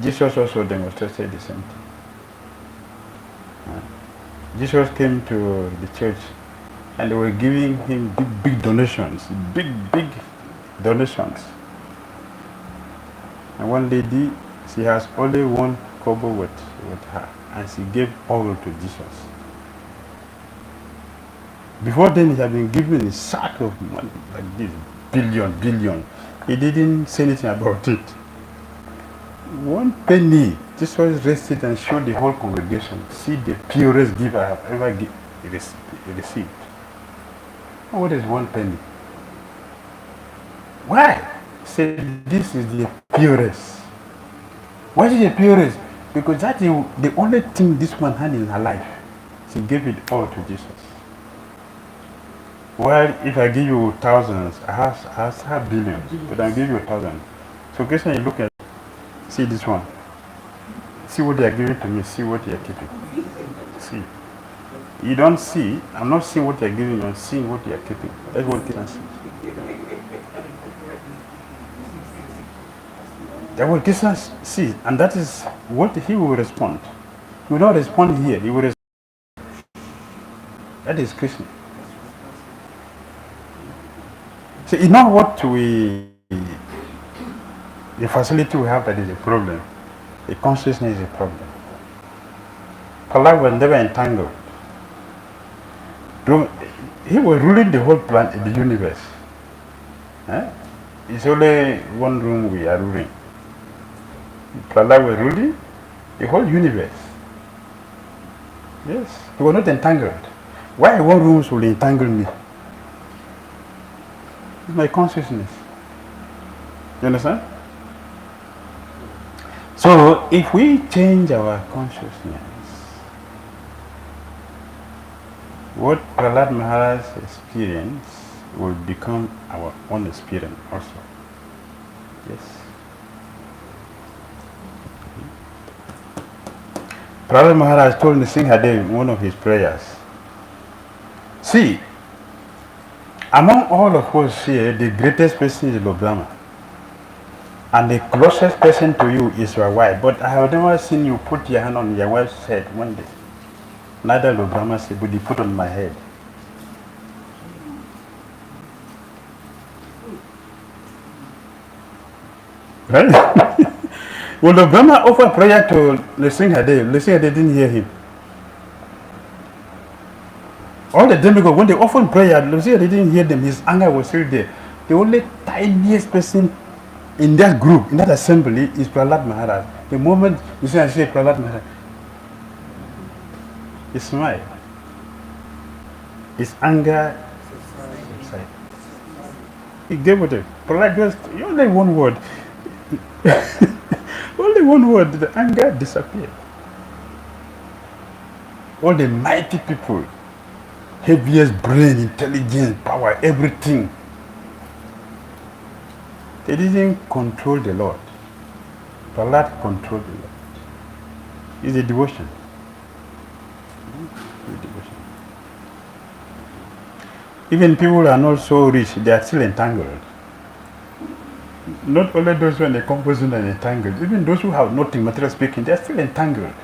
Jesus also demonstrated the same thing. Jesus came to the church and they were giving him big donations, big donations. And one lady, she has only one kobo with her, and she gave all to Jesus. Before then, he had been given a sack of money like this, billion. He didn't say anything about it. One penny, Jesus rested and showed the whole congregation, see the purest gift I have ever received. And what is one penny? Why? He said, this is the purest. Why is it the purest? Because that is the only thing this one had in her life. She gave it all to Jesus. Well, if I give you thousands, I have billions, but I give you 1,000. So Krishna, you look at, see this one. See what they are giving to me, see what they are keeping. See. You don't see, I'm not seeing what they are giving you, I'm seeing what they are keeping. That's what Krishna sees. That's what Krishna sees, and that is what he will respond. He will not respond here, he will respond. That is Krishna. So it's not what the facility we have that is a problem. The consciousness is a problem. Prahlad was never entangled. he was ruling the whole planet, the universe. It's only one room we are ruling. Prahlad was ruling the whole universe. Yes, he was not entangled. Why one room will entangle me? It's my consciousness. You understand? So if we change our consciousness, what Prahlad Maharaj experienced will become our own experience also. Yes. Prahlad Maharaj told Nrsimhadeva in one of his prayers, see, among all of us here, the greatest person is Lord Brahma. And the closest person to you is your wife. But I have never seen you put your hand on your wife's head one day. Neither Lord Brahma said, but he put on my head. Right? When Lord Brahma offered prayer to Nrsimhadeva didn't hear him. All the demigods, when they offered prayer, Nrsimhadeva didn't hear them. His anger was still there. The only tiniest person in that group, in that assembly, is Prahlad Maharaj. The moment you say Prahlad Maharaj, he smiled. His anger subsided. He gave it. Prahlad just only one word. Only one word. The anger disappeared. All the mighty people, heaviest brain, intelligence, power, everything. They didn't control the Lord. Prahlad controlled the Lord. It's a devotion. It's a devotion. Even people who are not so rich, they are still entangled. Not only those who are in the comfort zone are entangled, even those who have nothing, materially speaking, they are still entangled.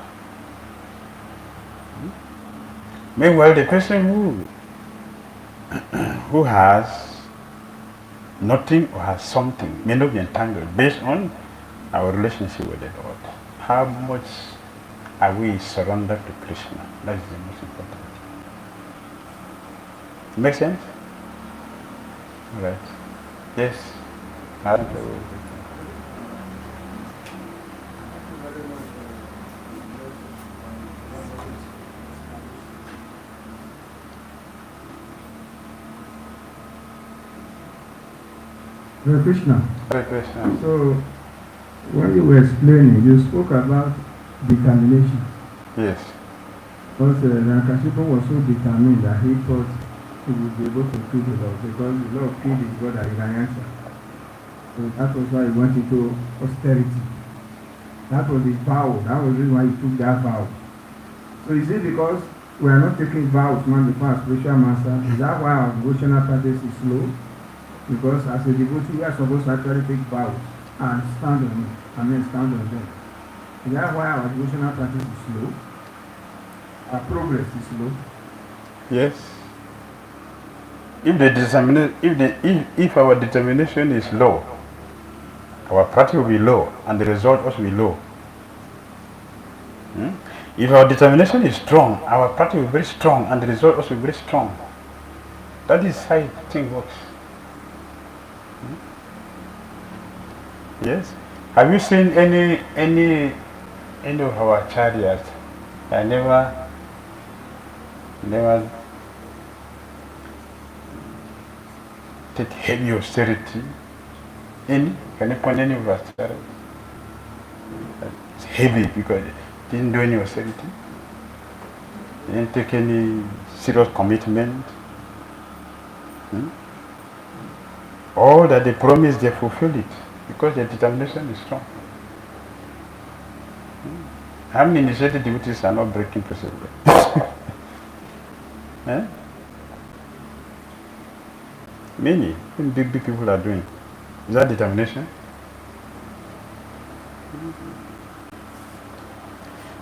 Meanwhile, the person who has nothing or has something may not be entangled based on our relationship with the Lord. How much are we surrendered to Krishna? That is the most important. Make sense? All right. Yes. Hare Krishna. Hare Krishna. So, when you were explaining, you spoke about determination. Yes. Because Hiranyakasipu was so determined that he thought he would be able to kill the Lord, because the Lord killed his brother Hiranyakasipu. So that was why he went into austerity. That was his vow. That was the reason why he took that vow. So is it because we are not taking vows man before our spiritual master? Is that why our devotional practice is slow? Because as a devotee, we are supposed to actually take vows and stand on it, and then stand on them. Is that why our devotional practice is slow? Our progress is slow? Yes. If our determination is low, our practice will be low, and the result also will be low. If our determination is strong, our practice will be very strong, and the result also will be very strong. That is how the thing works. Yes. Have you seen any of our chariots? I never take heavy austerity. Can you point any of our chariots? It's heavy because it didn't do any austerity. They didn't take any serious commitment. All that they promised, they fulfilled it. Because their determination is strong. How many initiated devotees are not breaking precepts? Many. Even big people are doing. Is that determination?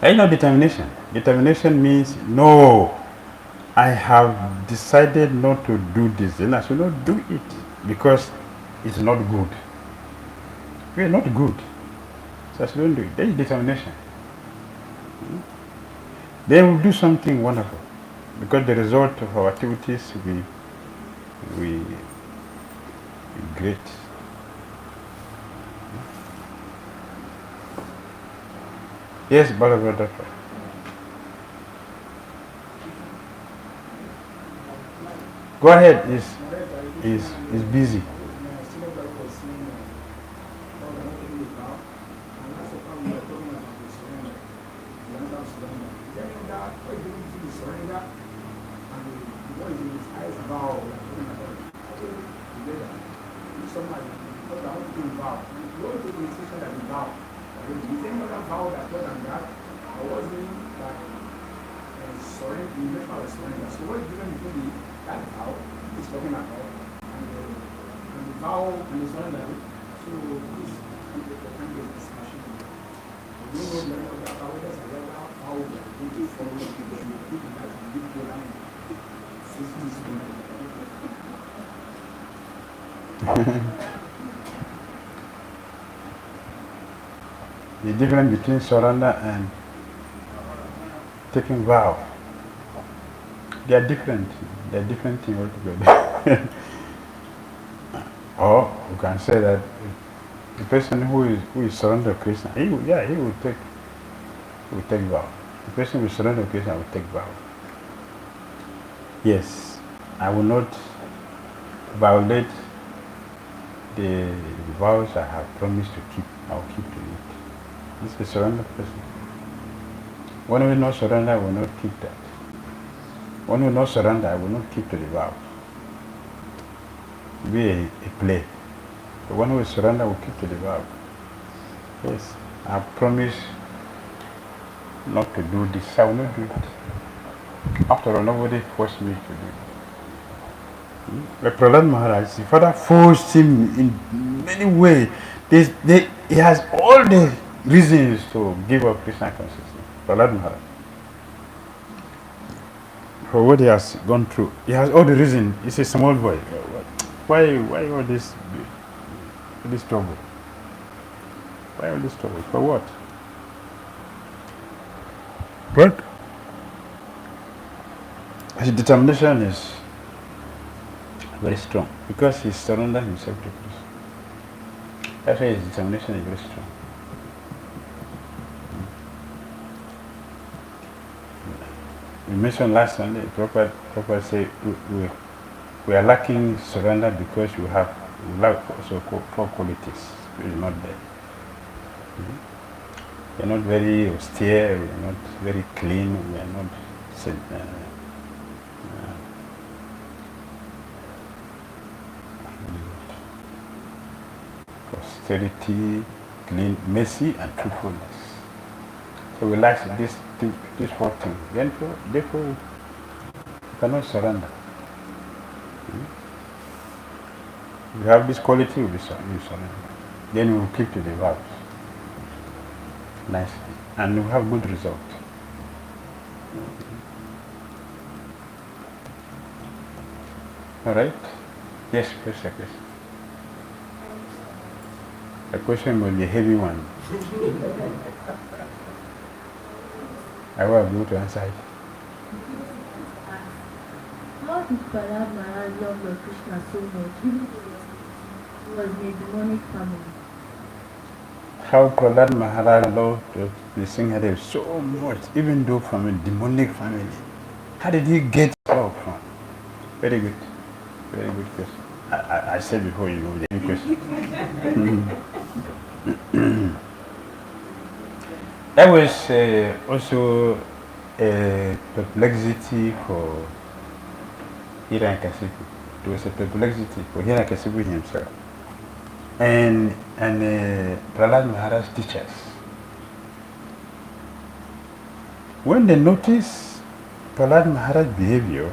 I know determination. Determination means, no, I have decided not to do this, and I should not do it because it's not good. We are not good. So I shouldn't do it. That is determination. They will do something wonderful. because the result of our activities we great. Yes, Bhagavad. Go ahead. Is busy. The difference between surrender and taking vow. They are different. They are different things altogether. Or you can say that the person who is surrender to Krishna, he will take vow. The person who is surrender to Krishna will take vow. Yes, I will not violate the vows I have promised to keep. I will keep to it. This is a surrender person. One who will not surrender will not keep that. One who will not surrender, I will not keep to the vow. It will be a play. The one who will surrender will keep to the vow. Yes, I promise not to do this. I will not do it. After all, nobody forced me to do it. But Prahlad Maharaj, his father forced him in many ways. He has all the reasons to give up Krishna consciousness. Prahlad Maharaj. For what he has gone through. He has all the reasons. He's a small boy. Why all this trouble? Why all this trouble? For what? But his determination is very strong because he surrendered himself to Krishna. That's why his determination is very strong. We mentioned last Sunday, Prabhupada said we are lacking surrender because we lack also 4 qualities. We are not there. We are not very austere, we are not very clean, we are not austerity, clean, mercy, and truthfulness. So we lack these 4 things. Therefore, we cannot surrender. We have this quality, we surrender. Then we will keep to the vows nicely, and we have good result. All right? Yes, please, please. The question will be a heavy one. I will be able to answer it. How did Prahlad Maharaj love Lord Krishna so much, even though he was in a demonic family? How Prahlad Maharaj loved Nrsimhadeva so much, even though from a demonic family. How did he get love from? Very good. Very good question. I said before, you know the question. That was also a perplexity for Hiranyakasipu. It was a perplexity for Hiranyakasipu himself. And Prahlad Maharaj's teachers. When they noticed Prahlad Maharaj's behavior,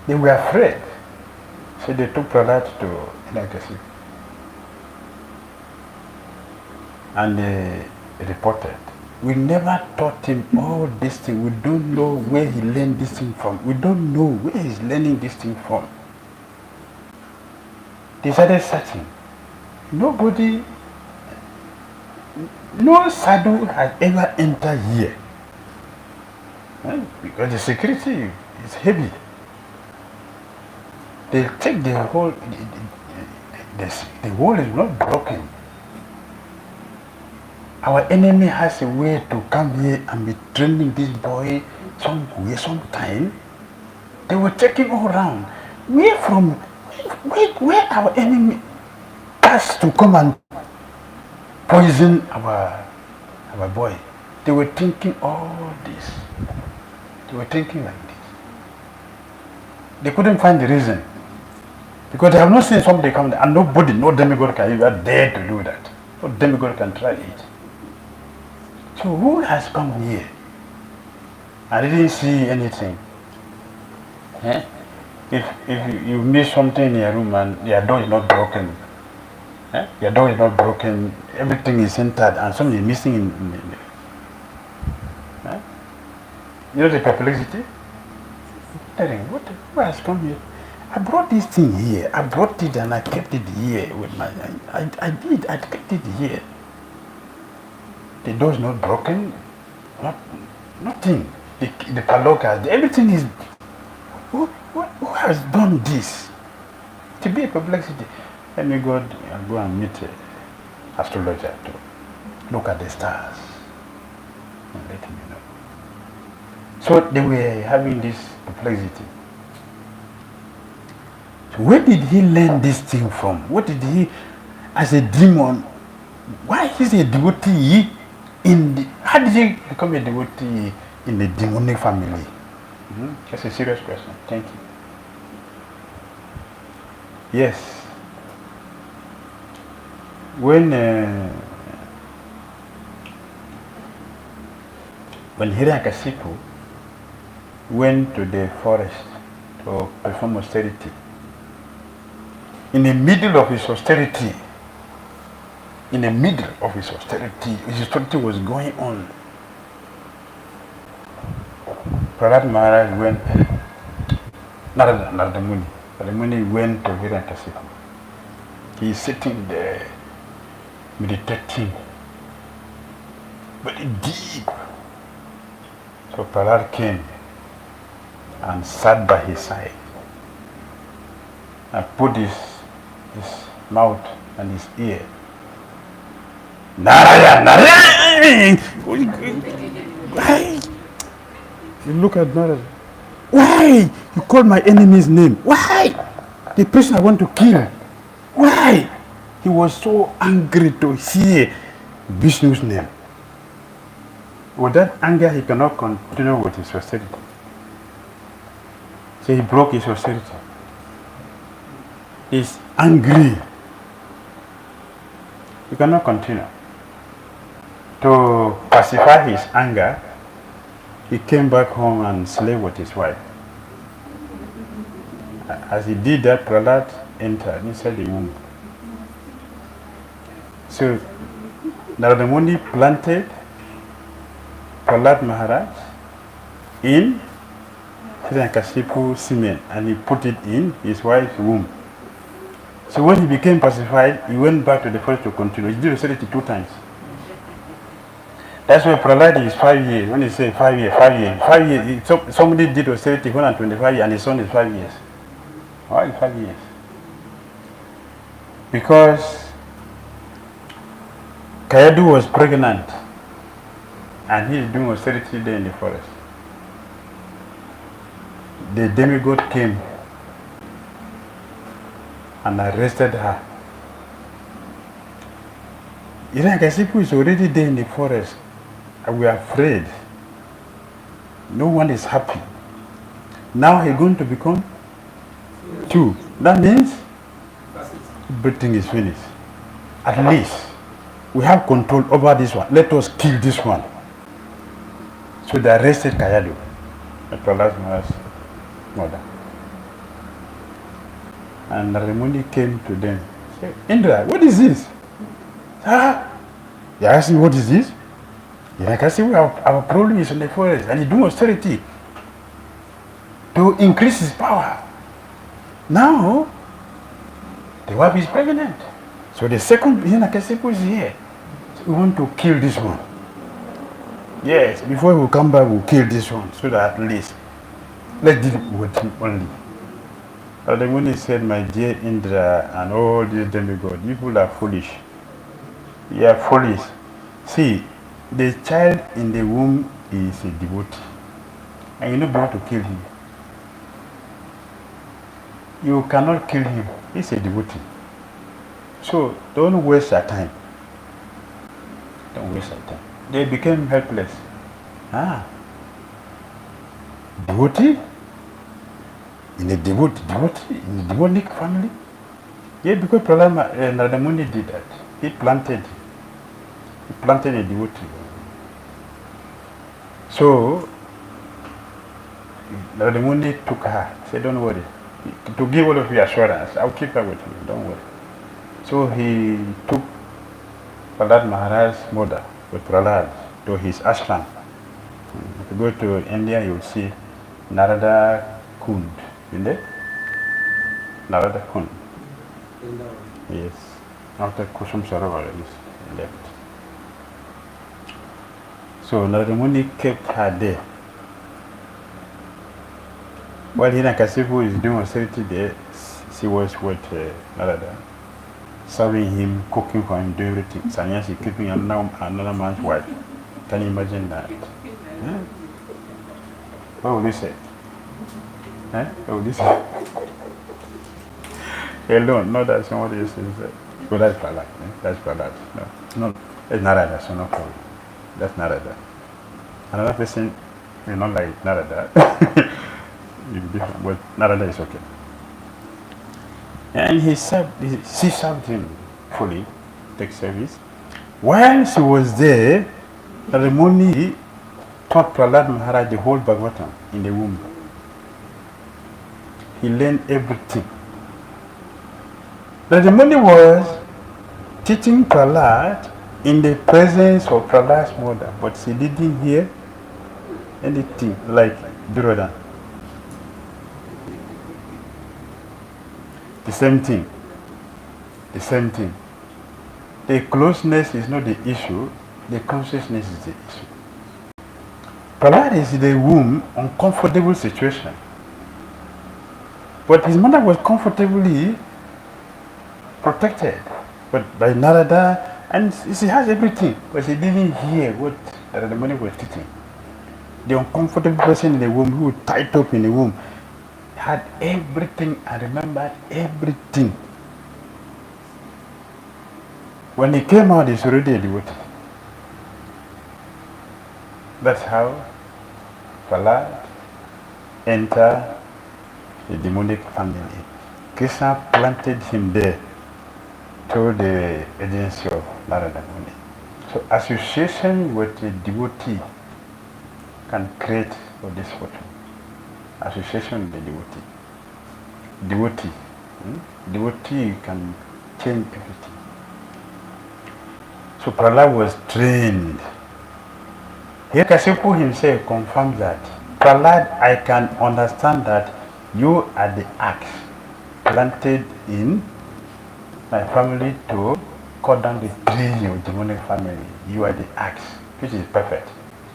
they were afraid. So they took Prahlad to Hiranyakasipu. And they reported. We never taught him all this thing. We don't know where he learned this thing from. We don't know where he's learning this thing from. They started searching. Nobody no sadhu has ever entered here. Because the security is heavy. They take the whole, the wall is not broken. Our enemy has a way to come here and be training this boy somewhere, sometime. They were checking all around. Where our enemy has to come and poison our boy. They were thinking all this. They were thinking like this. They couldn't find the reason. Because they have not seen somebody come there, and nobody, no demigod can even dare to do that. No demigod can try it. So who has come here? I didn't see anything. If you miss something in your room and your door is not broken, your door is not broken, everything is centered, and something is missing in you know the perplexity? What has come here? I brought this thing here. I brought it and I kept it here with my. I kept it here. The door is not broken. Nothing. The padlock has. Everything is. Who has done this? To be a perplexity. Let me go and meet an astrologer to look at the stars and let me know. So they were having this perplexity. So where did he learn this thing from? What did he, as a demon, why is he a devotee how did he become a devotee in the demonic family? That's a serious question. Thank you. Yes. When Hiranyakasipu went to the forest to perform austerity, in the middle of his austerity, his austerity was going on. Prahlad Maharaj went, Narada Muni went to Hiranyakasipu. He is sitting there, meditating, very deep. So Prahlad came and sat by his side and put his mouth and his ear. Narayana! Why? You look at Narayana. Why? You call my enemy's name. Why? The person I want to kill. Why? He was so angry to hear Vishnu's name. With that anger, he cannot continue with his austerity. So he broke his austerity. He's angry. He cannot continue. To pacify his anger, he came back home and slept with his wife. As he did that, Prahlad entered inside the womb. So Narada Muni planted Prahlad Maharaj in Hiranyakasipu semen and he put it in his wife's womb. So when he became pacified, he went back to the forest to continue. He did austerity 2 times. That's why Prahlad is 5 years. When he say 5 years, somebody did austerity 125 years and his son is 5 years. Why 5 years? Because Kayadu was pregnant and he is doing austerity there in the forest. The demigod came and arrested her. Hiranyakasipu is already there in the forest and we are afraid. No one is happy. Now he's going to become 2. That means everything is finished. At least we have control over this one. Let us kill this one. So they arrested Kayadu, Prahlad Maharaj's mother. And Narada Muni came to them. Said, Indra, what is this? They asked me, what is this? Hiranyakasipu, our problem is in the forest and he's doing austerity to increase his power. Now, the wife is pregnant. So the second Hiranyakasipu is here. we want to kill this one. Yes, before we come back, we'll kill this one, so that at least let's deal with him only. But the Muni said, my dear Indra and all these demigods, you people are foolish. You are foolish. See, the child in the womb is a devotee, and you not be able to kill him. You cannot kill him. He's a devotee. So don't waste your time. Don't waste your time. They became helpless. Devotee? In a devotee in a demonic family? Yeah, because Prahlad Nrsimhadeva did that. He planted a devotee. So Nrsimhadeva took her, said, don't worry. To give all of you assurance, I'll keep her with you, don't worry. So he took Prahlad Maharaj's mother with Prahlad to his ashram. If you go to India, you will see Narada Kund. In there? Narada Kund. Yes. After Kusum Sarovar is left. So Narada Muni kept her there. While Hiranyakasipu is doing austerity there, she was with Narada, serving him, cooking for him, doing everything. Sanyasi keeping another man's wife. Can you imagine that? Yeah. What would you say? What would you say? Alone, not that somebody else is there. But that's Prahlad. That's Prahlad. No, it's Narada, so no problem. That's Narada. Another person is not like Narada. But Narada is okay. And she served him fully, take service. While she was there, the Muni taught Prahlad Maharaj the whole Bhagavatam in the womb. He learned everything. The Muni was teaching Prahlad in the presence of Prahlad's mother, but she didn't hear anything like Dhira. The same thing. The closeness is not the issue, the consciousness is the issue. Prahlad is in the womb, uncomfortable situation. But his mother was comfortably protected, but by Narada, and she has everything, but she didn't hear what Narada Muni was teaching. The uncomfortable person in the womb, who was tied up in the womb, had everything and remembered everything. When he came out, he's already a devotee. That's how Prahlad entered the demonic family. Krishna planted him there through the agency of Narada Muni. So association with a devotee can create all this fortune. Association with the devotee. Devotee can change everything. So Prahlad was trained. Hiranyakasipu himself confirmed that. Prahlad, I can understand that you are the axe planted in my family to cut down the tree of demonic family. You are the axe, which is perfect.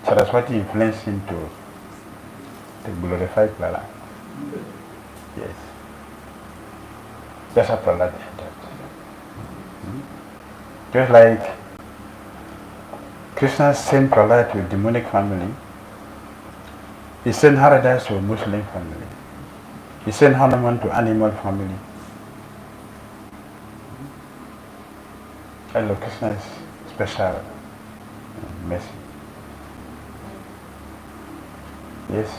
So that's what influenced him to glorify Prahlad. Yes. That's how Prahlad entered. Just like Krishna sent Prahlad to a demonic family, he sent Haridas to a Muslim family. He sent Hanuman to animal family. I love Krishna's special mercy. Yes.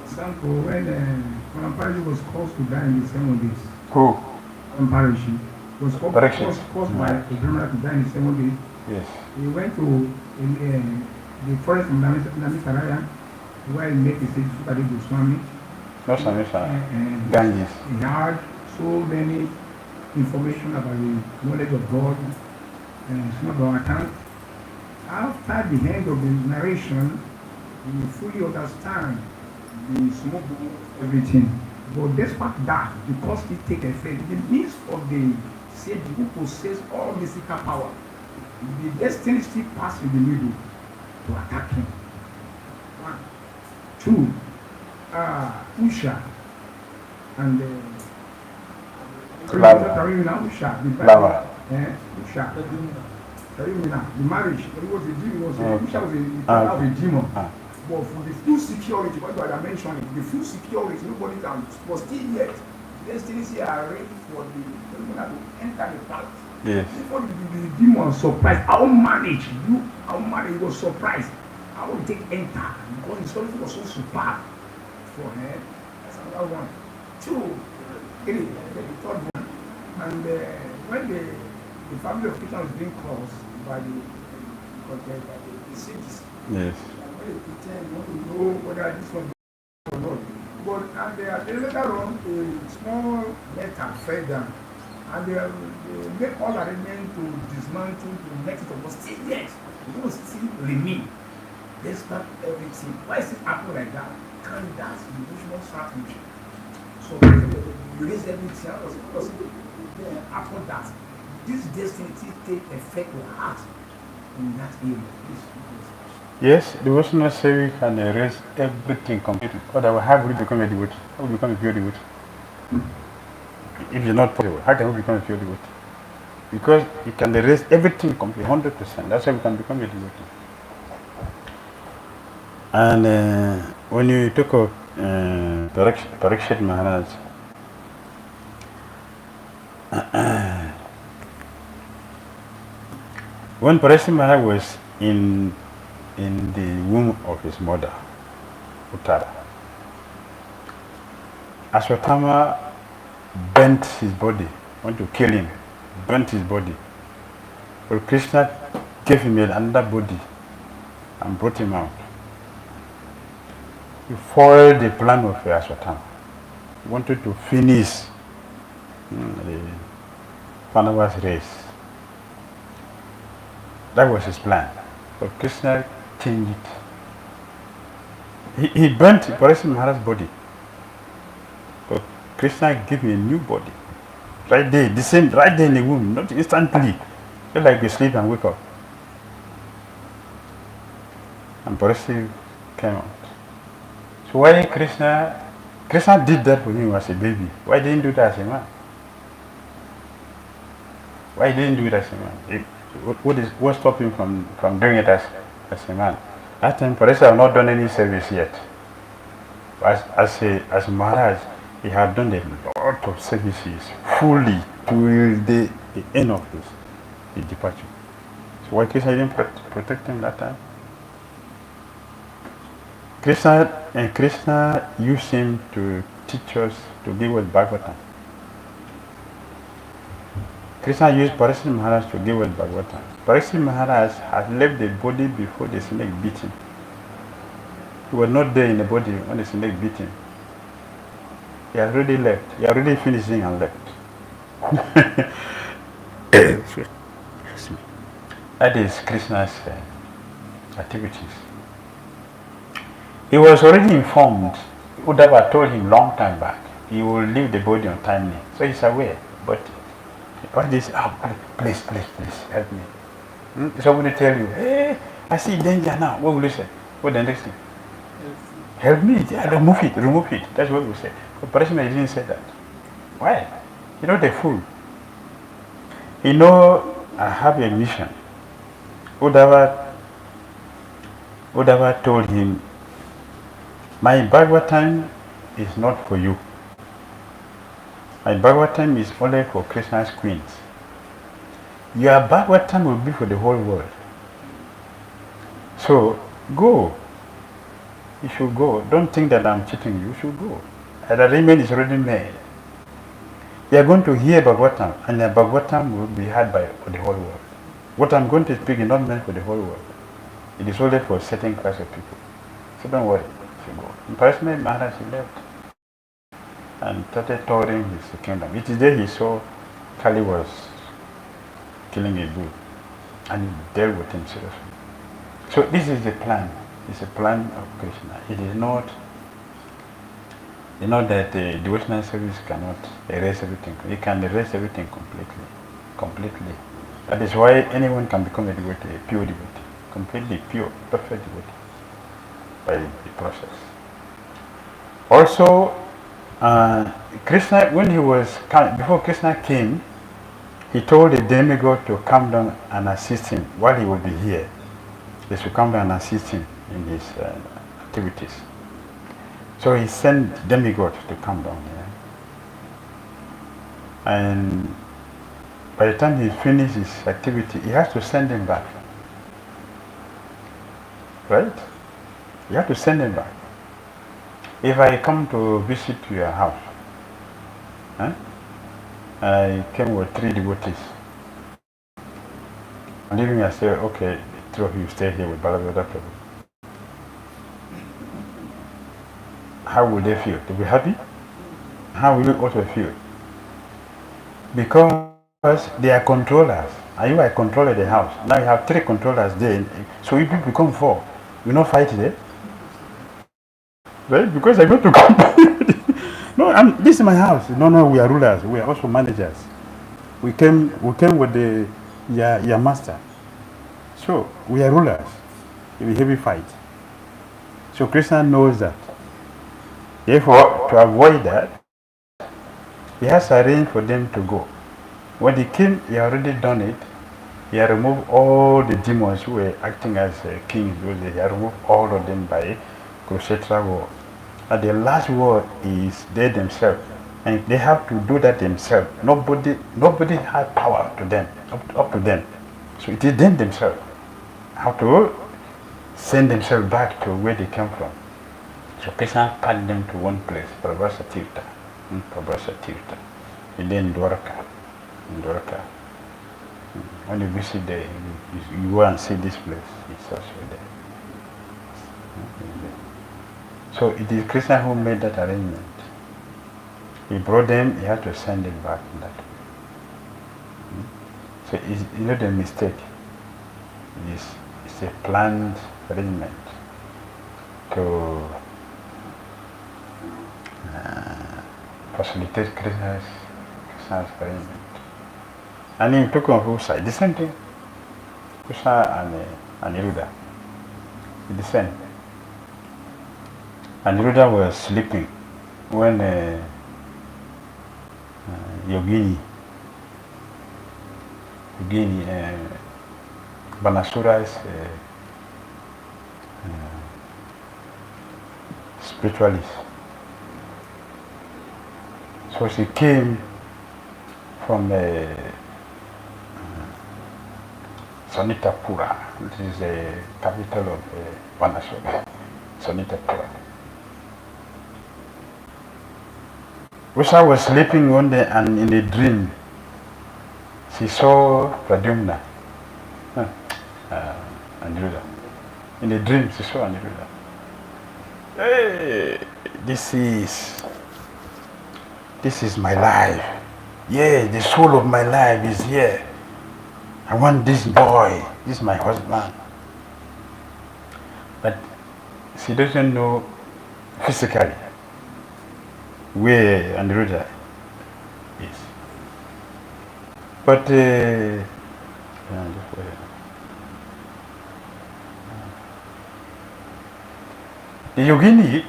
Example, when Parish was caused to die in the 7 days. Who? When Parish was caused by a criminal to die in the 7 days. Yes. He went to the forest in Mangalacarana where he met his BDDSwami. Not Swami, Ganges. He had so many information about the knowledge of God and some of our time. After the end of the narration, you fully understand the smoke, everything. But despite that, because it take effect, in the midst of the sage who possess all mystical power, the destiny still pass in the middle to attack him. 1, 2, Usha and Usha, the Lava. Usha, the marriage, it was a demon, Usha was a demon. But for the full security, what I mentioned, the full security, nobody can, was still yet. Destiny are ready for the criminal to enter the palace. Yes. Before the demon was surprised, how manage you, how manage was surprised, how would take enter, because the story was so superb for her. That's another one. 2, 3, the third one. And when the family of Christian was being crossed by the cities, Yes. they pretend want to know whether this one or not. But and they later on a small letter fell down, and they make all arrangements to dismantle the next it, but still yes, it will still remain. Despite everything. Why is it happen like that? Can that the usual strategy? So you raise everything because after that, this destiny take effect will act in that area. Yes, the Western necessary can erase everything completely. Otherwise, how will you become a devotee? How will you become a pure devotee? If it's not possible, how can we become a pure devotee? Because it can erase everything completely, 100%. That's how we can become a devotee. And when you talk of Parikshit Maharaj, when Parikshit Maharaj was in the womb of his mother, Uttara, Ashwatthama bent his body, wanted to kill him, bent his body. But Krishna gave him another body and brought him out. He foiled the plan of Ashwatthama. He wanted to finish the Pandava's race. That was his plan. But Krishna changed it. He burnt Parikshit Maharaj's body. But Krishna gave him a new body. Right there, the same, right there in the womb, not instantly. Just like we sleep and wake up. And Parikshit came out. So why Krishna did that for him as a baby? Why didn't he do that as a man? Why didn't he do it as a man? What stopped him from doing it as a man? That time Parikshit had not done any service yet. As Maharaj, he had done a lot of services fully till the end of his departure. So why Krishna didn't protect him that time? Krishna used him to teach us to give us Bhagavatam. Krishna used Parikshit Maharaj to give us Bhagavatam. Parikshit Maharaj had left the body before the snake beat him. He was not there in the body when the snake beat him. He had already left. He had already finished and left. That is Krishna's activities. He was already informed. Uddhava told him long time back, he will leave the body untimely. So he's aware. But what is, please, help me. Somebody tell you, hey, I see danger now. What will you say? What the next thing? Help me. Yeah, remove it. That's what we say. But Parikshit didn't say that. Why? You're not a fool. You know, I have a mission. Uddhava told him, my Bhagavatam is not for you. My Bhagavatam is only for Krishna's queens. Your Bhagavatam will be for the whole world. So, go. You should go. Don't think that I'm cheating you. You should go. The arrangement is already made. You are going to hear Bhagavatam, and the Bhagavatam will be heard by the whole world. What I'm going to speak is not meant for the whole world. It is only for a certain class of people. So don't worry. You should go. And Parikshit Maharaj, he left and started touring his kingdom. It is there he saw Kali was killing a bull, and he dealt with him seriously. So this is the plan. It's a plan of Krishna. It is not, that devotional service cannot erase everything. It can erase everything completely. Completely. That is why anyone can become a devotee, a pure devotee. Completely pure, perfect devotee by the process. Also, Krishna, when he was, before Krishna came, he told the demigod to come down and assist him while he would be here. They should come down and assist him in his activities. So he sent demigods to come down here. And by the time he finished his activity, he has to send him back. Right? You have to send him back. If I come to visit your house, I came with 3 devotees. I'm leaving, I say, okay, 2 of you stay here with Balagoda Prabhu. How will they feel? To be happy? How will you also feel? Because they are controllers. And you are a controller of the house. Now you have 3 controllers there. So if you become 4, you not fight there? Right? Because I go to come. No, this is my house. No, we are rulers. We are also managers. We came with your master. So we are rulers. It will be heavy fight. So Krishna knows that. Therefore, to avoid that, he has arranged for them to go. When he came, he had already done it. He had removed all the demons who were acting as kings. He had removed all of them by Kurukshetra war. And the last war is they themselves. And they have to do that themselves. Nobody had power to them, up to them. So it is them themselves. How to send themselves back to where they came from. So Krishna packed them to one place, Prabhasa Tirtha. And then Dwarka. When you visit there, you go and see this place. It's also there. So it is Krishna who made that arrangement. He brought them, he had to send them back in that way. So it's not a mistake. It's a planned arrangement to facilitate Krishna's arrangement. And he took on whose side? The same thing. Krishna and Niruddha. The same. And Niruddha was sleeping when Yogini, Banasura's spiritualist. So she came from Sonitapura, which is the capital of Banasura, Sonitapura. Usha was sleeping one day, and in a dream, she saw Pradyumna, Aniruddha. In a dream, she saw Aniruddha. Hey, this is my life. Yeah, the soul of my life is here. I want this boy. This is my husband. But she doesn't know physically where Aniruddha is. But the Yogini,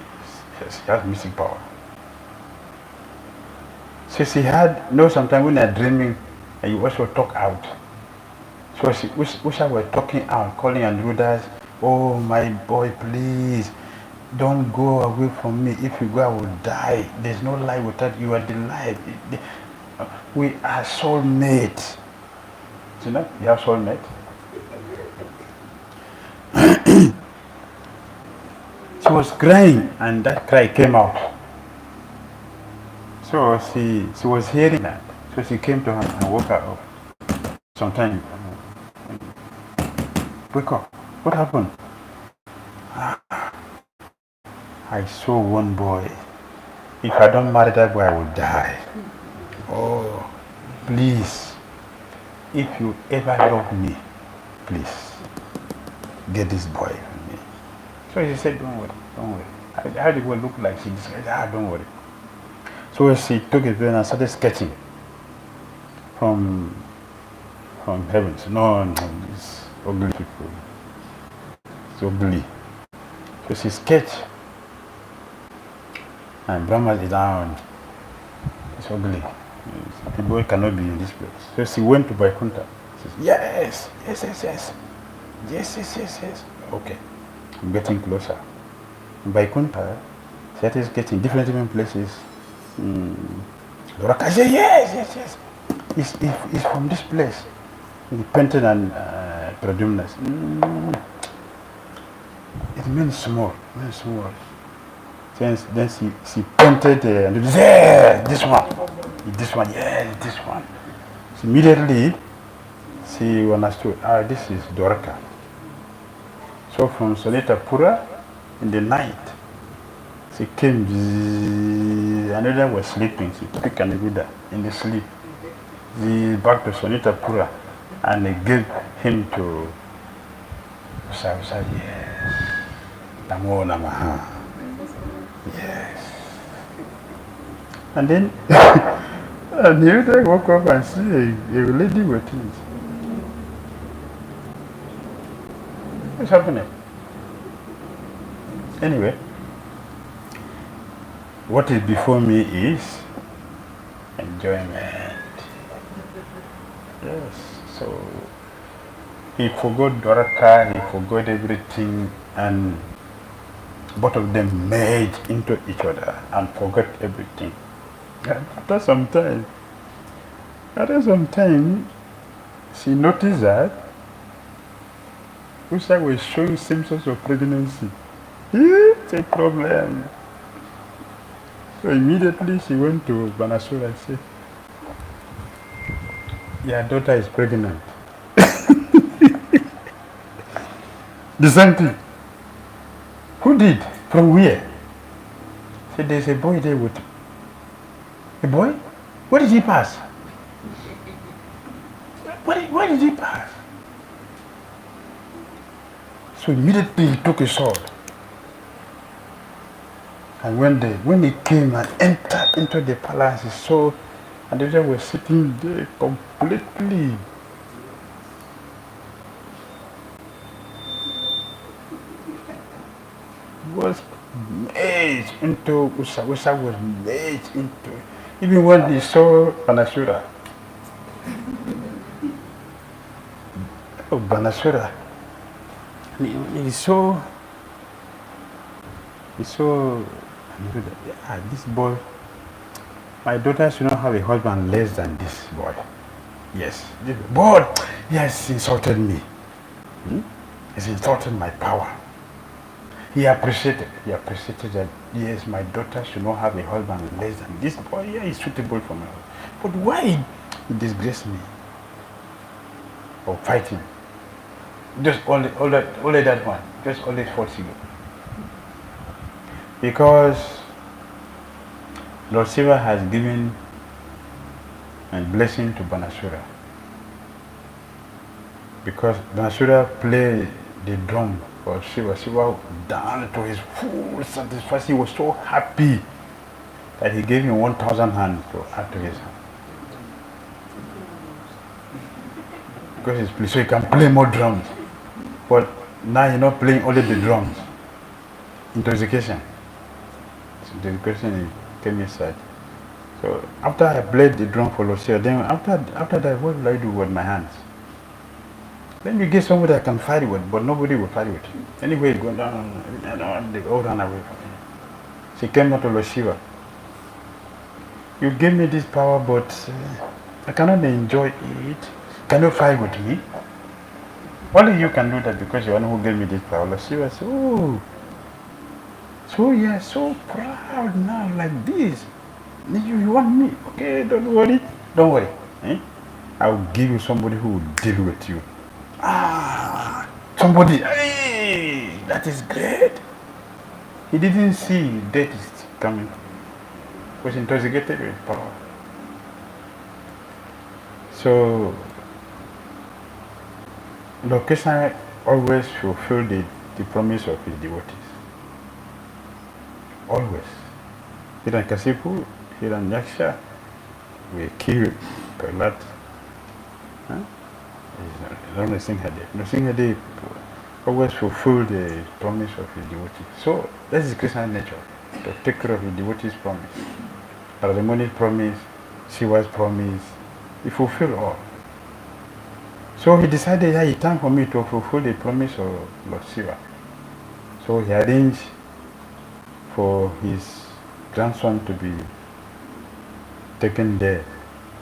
she has mystic power. So she had, sometimes when they're dreaming, and you also talk out. So Usha were talking out, calling Aniruddha, oh my boy, please, don't go away from me. If you go, I will die. There's no life without you. Are the life. We are soulmates. You know, you have soulmate. She was crying, and that cry came out. So she was hearing that. So she came to her and woke her up. Sometime, wake up. What happened? I saw one boy. If I don't marry that boy, I will die. Oh, please. If you ever love me, please, get this boy from me. So she said, don't worry, don't worry. How did it look like? She said, don't worry. So she took a pen and started sketching from heavens. No, it's ugly people. It's ugly. So she sketched, and Brahma is down. It's ugly. The boy cannot be in this place. So she went to Vaikuntha. She said, yes. Yes. Okay. I'm getting closer. In Vaikuntha, she started getting different places. Doraka said, yes. It's from this place. He painted and Pradyumnas. It means small. Then she painted and this one. This one. So immediately she understood, this is Dwarka. So from Sonitapura in the night, she came, another was sleeping, she picked an Buddha in the sleep. She back to Sonitapura and they gave him to Usa, yes. Namo Namaha. Yes. And then and the other woke up and see a lady with it. What's happening? Anyway, what is before me is enjoyment. Yes. So he forgot Dwaraka, he forgot everything, and both of them merged into each other and forgot everything. And after some time, she noticed that Usha was showing symptoms of pregnancy. It's a problem. So immediately she went to Banasura and said, your daughter is pregnant. The same thing. Who did? From where? Said there's a boy there with a boy? Where did he pass? Where did he pass? So immediately he took a sword. And when he came and entered into the palace, he saw, and they were sitting there completely. Was merged into Usha. Usha was merged into. Even when he saw Banasura, he saw this boy. My daughter should not have a husband less than this boy. Yes, this boy. He has insulted me. He's insulted my power. He appreciated that, yes, my daughter should not have a husband less than this boy. Yeah, he's suitable for me. But why he disgrace me? Or fight him? Just only that one. Just only 40. Because Lord Shiva has given a blessing to Banasura. Because Banasura played the drum for Shiva. Shiva down to his full satisfaction. He was so happy that he gave him 1,000 hands to add to his hand. Because he's pleased, so he can play more drums. But now he's not playing only the drums. Intoxication. So the intoxication came inside. So after I played the drum for Lucia, then after that, what will I do with my hands? Then you get somebody I can fight with, but nobody will fight with. Anyway, it's going down, they all run away from me. She came out to Lucia. You gave me this power, but I cannot enjoy it. Can you fight with me? Only you can do that because you're the one who gave me this power. Lucia said, oh, so you're so proud now like this. You want me? Okay, don't worry. I'll give you somebody who will deal with you. Somebody, hey, that is great. He didn't see death is coming. He was intoxicated with power. So, Lord Krishna always fulfill the promise of his devotees. Always. Hiranyakasipu, Hiranyaksha were killed by Lord Nrsimhadeva. Nrsimhadeva always fulfill the promise of his devotees. So that is Krishna's nature, to take care of his devotees' promise. Radhamani's promise, Shiva's promise, he fulfilled all. So he decided that it's time for me to fulfill the promise of Lord Shiva. So he arranged for his grandson to be taken there,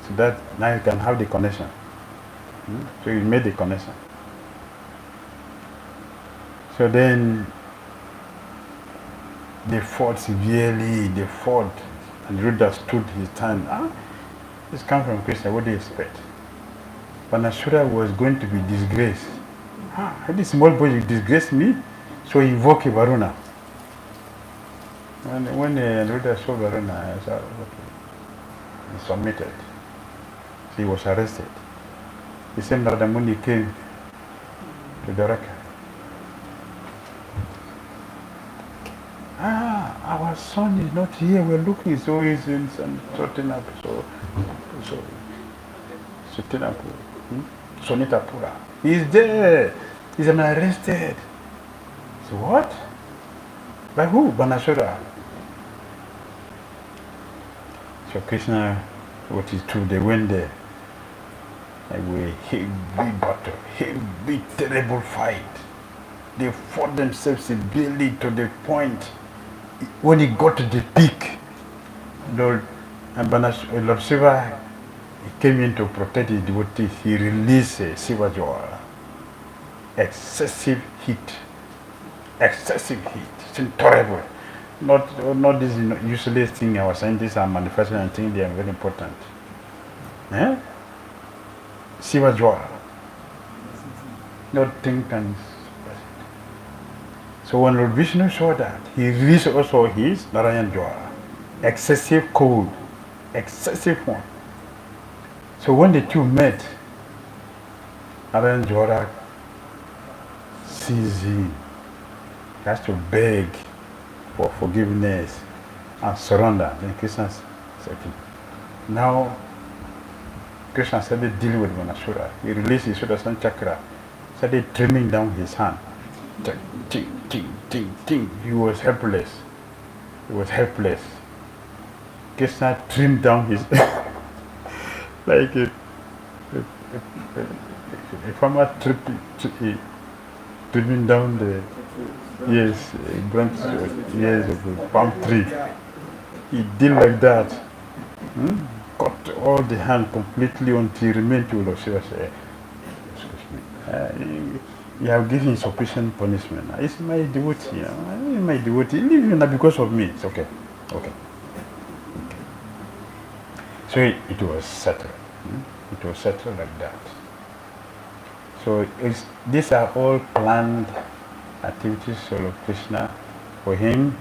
so that now you can have the connection. So he made the connection. So then they fought severely, and Ruddha stood his time. This comes from Krishna, what do you expect? Banasura was going to be disgraced. This small boy, you disgrace me? So he invoked Varuna. When Ruddha saw Varuna, he submitted. So he was arrested. The same Narada Muni came to Dwaraka. Our son is not here, we're looking, so he's in Sotinapura. Sonitapura. He's there. He's been arrested. So what? By who? Banasura. So Krishna, what is true, they went there. And we heavy battle, heavy terrible fight. They fought themselves severely to the point. When he got to the peak, Lord Shiva came in to protect his devotees. He released Shiva Jwala. Excessive heat. It's intolerable. Not this useless thing our scientists are manufacturing and think they are very important. Shiva Jwala. Nothing can. So when Lord Vishnu saw that, he released also his Narayan Jwala. Excessive cold, excessive one. So when the two met, Narayan Jwala sees him. He has to beg for forgiveness and surrender. Then Krishna said, now Krishna started dealing with Manasura. He released his Sudarshan Chakra, started trimming down his hand. Ting. He was helpless. Krishna trimmed down his like a farmer trimming down the branch of a palm tree. He did like that. Cut all the hand completely until he remained to Lord Shiva. Excuse me. You have given sufficient punishment. It's my devotee. My devotee. Leave him not because of me. It's okay. So it was settled. It was settled like that. So these are all planned activities of Krishna for him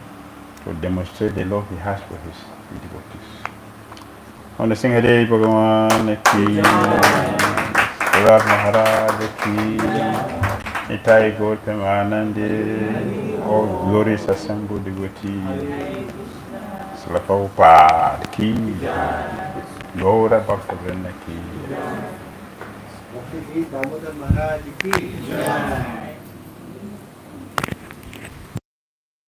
to demonstrate the love he has for his devotees. On the sing Hare Bhagavan ki, Lord Maharaj ki. Nitai Gautam Anande, all Glories assembled devotees, Srila Prabhupada ki, Gaura Bhakta Vrinda ki. Damodara Maharaj ki.